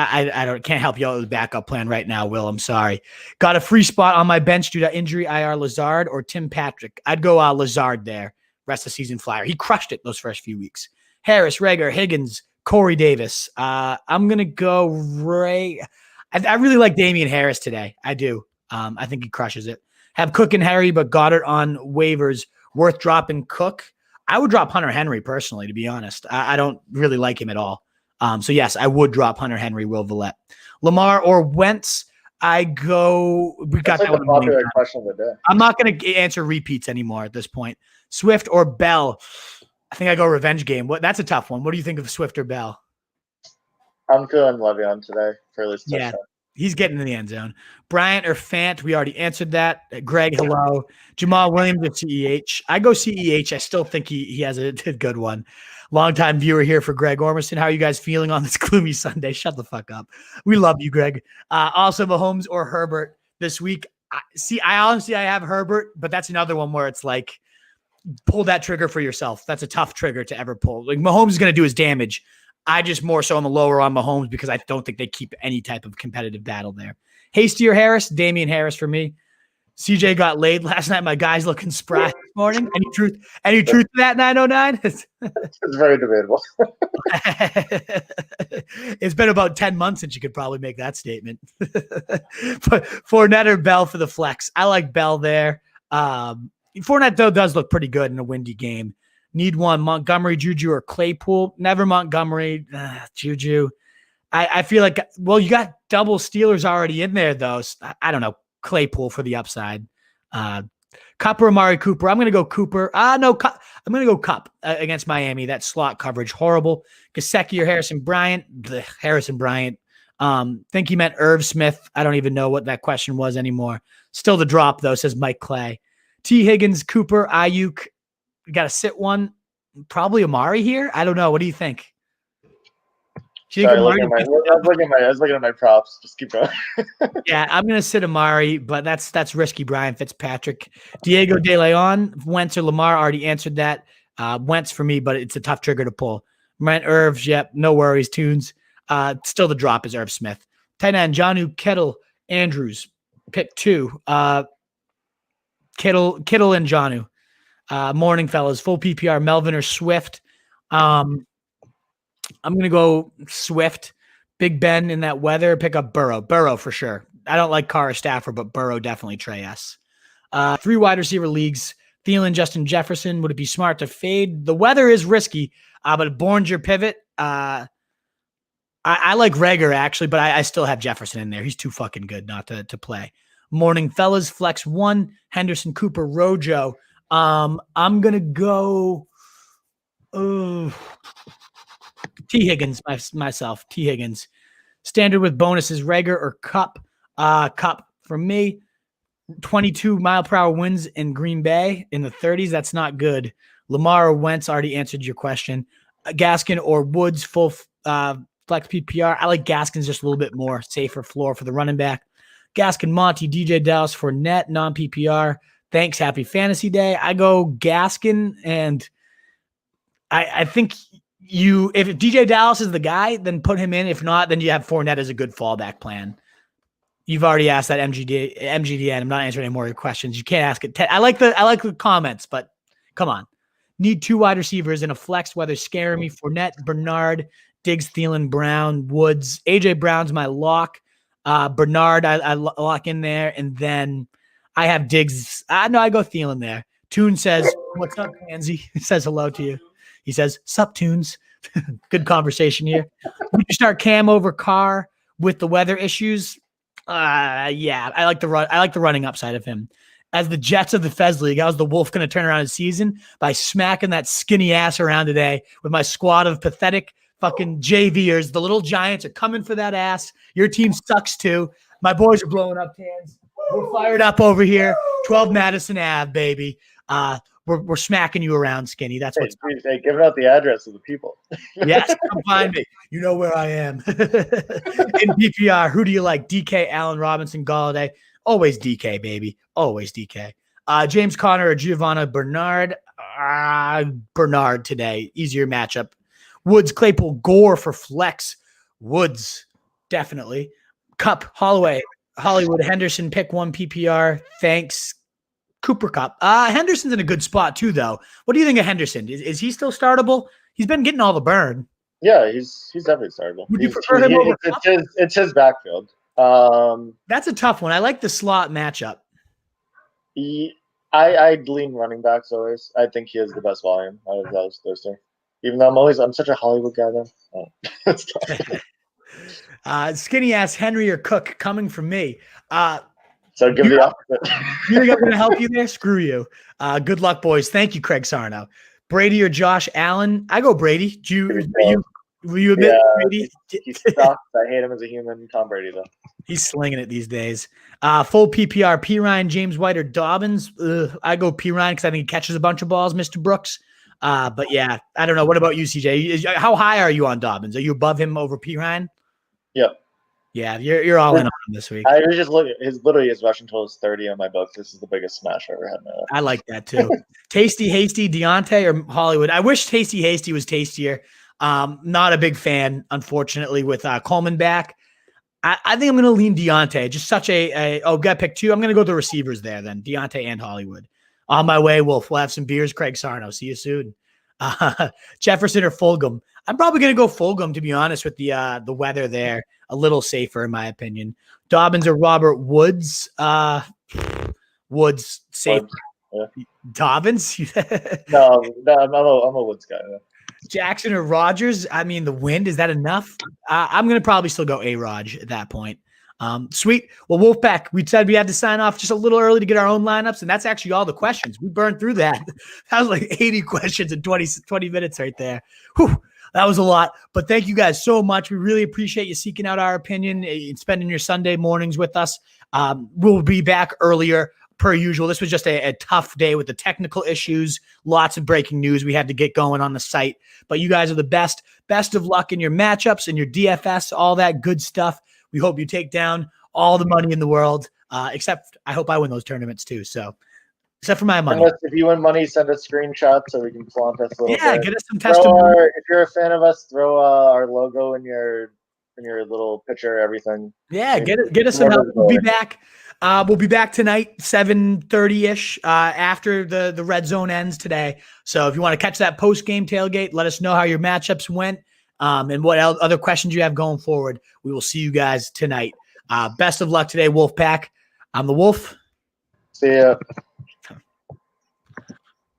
I can't help you out with the backup plan right now, Will. I'm sorry. Got a free spot on my bench due to injury, IR Lazard or Tim Patrick. I'd go Lazard there. Rest of season flyer. He crushed it those first few weeks. Harris, Rager, Higgins, Corey Davis. I'm going to go Ray. I really like Damian Harris today. I do. I think he crushes it. Have Cook and Harry, but Goddard on waivers. Worth dropping Cook. I would drop Hunter Henry personally, to be honest. I don't really like him at all. So yes, I would drop Hunter Henry, Will Villette. Lamar or Wentz, we got that one. Popular question of the day. I'm not going to answer repeats anymore at this point. Swift or Bell? I think I go revenge game. That's a tough one. What do you think of Swift or Bell? I'm feeling Le'Veon today for at least touchdown. He's getting in the end zone. Bryant or Fant? We already answered that. Greg, hello. Jamal Williams or CEH? I go CEH. I still think he has a good one. Longtime viewer here for Greg Ormerson. How are you guys feeling on this gloomy Sunday? Shut the fuck up. We love you, Greg. Also, Mahomes or Herbert this week. I have Herbert, but that's another one where it's like, pull that trigger for yourself. That's a tough trigger to ever pull. Like Mahomes is going to do his damage. I just more so am a lower on Mahomes because I don't think they keep any type of competitive battle there. Hasty or Harris? Damian Harris for me. CJ got laid last night. My guy's looking spry this morning. Any truth to that 909? It's very debatable. It's been about 10 months since you could probably make that statement. But Fournette or Bell for the flex. I like Bell there. Fournette, though, does look pretty good in a windy game. Need one. Montgomery, Juju, or Claypool. Never Montgomery. Juju. I feel like, well, you got double Steelers already in there, though. So I don't know. Claypool for the upside. Cup or Amari Cooper. I'm going to go Cooper. No, Cup. I'm going to go Cup against Miami. That slot coverage, horrible. Gesicki or Harrison Bryant. Harrison Bryant. Think he meant Irv Smith. I don't even know what that question was anymore. Still the drop, though, says Mike Clay. T. Higgins, Cooper, Ayuk. We got to sit one. Probably Amari here. I don't know. What do you think? Sorry, I was looking at my props. Just keep going. Yeah, I'm going to sit Amari, but that's risky. Brian Fitzpatrick. Diego De Leon, Wentz or Lamar, already answered that. Wentz for me, but it's a tough trigger to pull. Brent Irv, yep, no worries. Tunes. Still the drop is Irv Smith. Tanyan, Jonnu, Kittle, Andrews. Pick 2. Kittle and Jonnu. Morning, fellas. Full PPR, Melvin or Swift. I'm going to go Swift. Big Ben in that weather. Pick up Burrow. Burrow for sure. I don't like Carr or Stafford, but Burrow definitely Trey S. 3 wide receiver leagues. Thielen, Justin Jefferson. Would it be smart to fade? The weather is risky, but Bourne's your pivot. I like Rager, actually, but I still have Jefferson in there. He's too fucking good not to play. Morning, fellas. Flex 1. Henderson, Cooper, Rojo. I'm going to go T. Higgins, myself. T. Higgins. Standard with bonuses, Rager or Cup. Cup for me. 22 mile per hour winds in Green Bay in the 30s. That's not good. Lamar or Wentz, already answered your question. Gaskin or Woods, full flex PPR. I like Gaskin's just a little bit more safer floor for the running back. Gaskin, Monty, DJ Dallas for net, non-PPR. Thanks. Happy Fantasy Day. I go Gaskin, and I think if DJ Dallas is the guy, then put him in. If not, then you have Fournette as a good fallback plan. You've already asked that MGDN. I'm not answering any more of your questions. You can't ask it. I like the comments, but come on. Need 2 wide receivers in a flex. Weather scaring me. Fournette, Bernard, Diggs, Thielen, Brown, Woods. AJ Brown's my lock. Bernard, I lock in there, and then I have Diggs. No, I go Thielen there. Toon says, "What's up, Pansy?" He says hello to you. He says, "Sup, Toons." Good conversation here. Would you start Cam over Carr with the weather issues? Yeah, I like the run. I like the running upside of him. As the Jets of the Fez League, how's the Wolf going to turn around his season? By smacking that skinny ass around today with my squad of pathetic fucking JVers. The little Giants are coming for that ass. Your team sucks too. My boys are blowing up cans. We're fired up over here. 12 Madison Ave, baby. We're smacking you around, Skinny. That's what's hey, giving out the address of the people. Yes, come find me. You know where I am. In PPR, who do you like? DK, Allen Robinson, Galladay. Always DK, baby. Always DK. James Conner or Giovanna Bernard? Bernard today. Easier matchup. Woods, Claypool, Gore for flex. Woods, definitely. Cup, Holloway, Hollywood, Henderson, pick one PPR. Thanks. Cooper Cup. Henderson's in a good spot too, though. What do you think of Henderson? Is he still startable? He's been getting all the burn. Yeah, he's definitely startable. Would you prefer him over Cup? It's his backfield. That's a tough one. I like the slot matchup. I'd lean running backs always. I think he has the best volume out of those Thursday. Even though I'm such a Hollywood guy though. Skinny ass Henry or Cook coming from me. So give the opposite. You think I'm going to help you there? Screw you. Good luck, boys. Thank you, Craig Sarno. Brady or Josh Allen? I go Brady. Will you admit Brady? He sucks. I hate him as a human. Tom Brady, though. He's slinging it these days. Full PPR, P. Ryan, James White, or Dobbins? I go P. Ryan because I think he catches a bunch of balls, Mr. Brooks. But yeah, I don't know. What about you, CJ? How high are you on Dobbins? Are you above him over P. Ryan? Yep. Yeah, you're all in on him this week. I was just looking. His rushing total is 30 on my book. This is the biggest smash I ever had in my life. I like that too. Tasty, Hasty, Deante, or Hollywood? I wish Tasty, Hasty was tastier. Not a big fan, unfortunately, with Coleman back. I think I'm going to lean Deante. Just such got to pick two. I'm going to go the receivers there then, Deante and Hollywood. On my way, Wolf. We'll have some beers. Craig Sarno. See you soon. Jefferson or Fulgham? I'm probably going to go Fulgham, to be honest, with the weather there. A little safer, in my opinion. Dobbins or Robert Woods? Woods, safe. Yeah. Dobbins? No, I'm a Woods guy. Yeah. Jackson or Rodgers? I mean, the wind, is that enough? I'm going to probably still go A-Raj at that point. Sweet. Well, Wolfpack, we said we had to sign off just a little early to get our own lineups, and that's actually all the questions. We burned through that. That was like 80 questions in 20 minutes right there. Whew, that was a lot. But thank you guys so much. We really appreciate you seeking out our opinion and spending your Sunday mornings with us. We'll be back earlier per usual. This was just a tough day with the technical issues, lots of breaking news we had to get going on the site. But you guys are the best. Best of luck in your matchups and your DFS, all that good stuff. We hope you take down all the money in the world, except I hope I win those tournaments too. So, except for my money. If you win money, send us screenshots so we can flaunt us a little bit. Yeah, get us some testimony. If you're a fan of us, throw our logo in your little picture, everything. Yeah, get us some help. We'll be back. We'll be back tonight, 7:30-ish, after the red zone ends today. So if you want to catch that post-game tailgate, let us know how your matchups went and what other questions you have going forward. We will see you guys tonight. Best of luck today, Wolfpack. I'm the Wolf. See ya.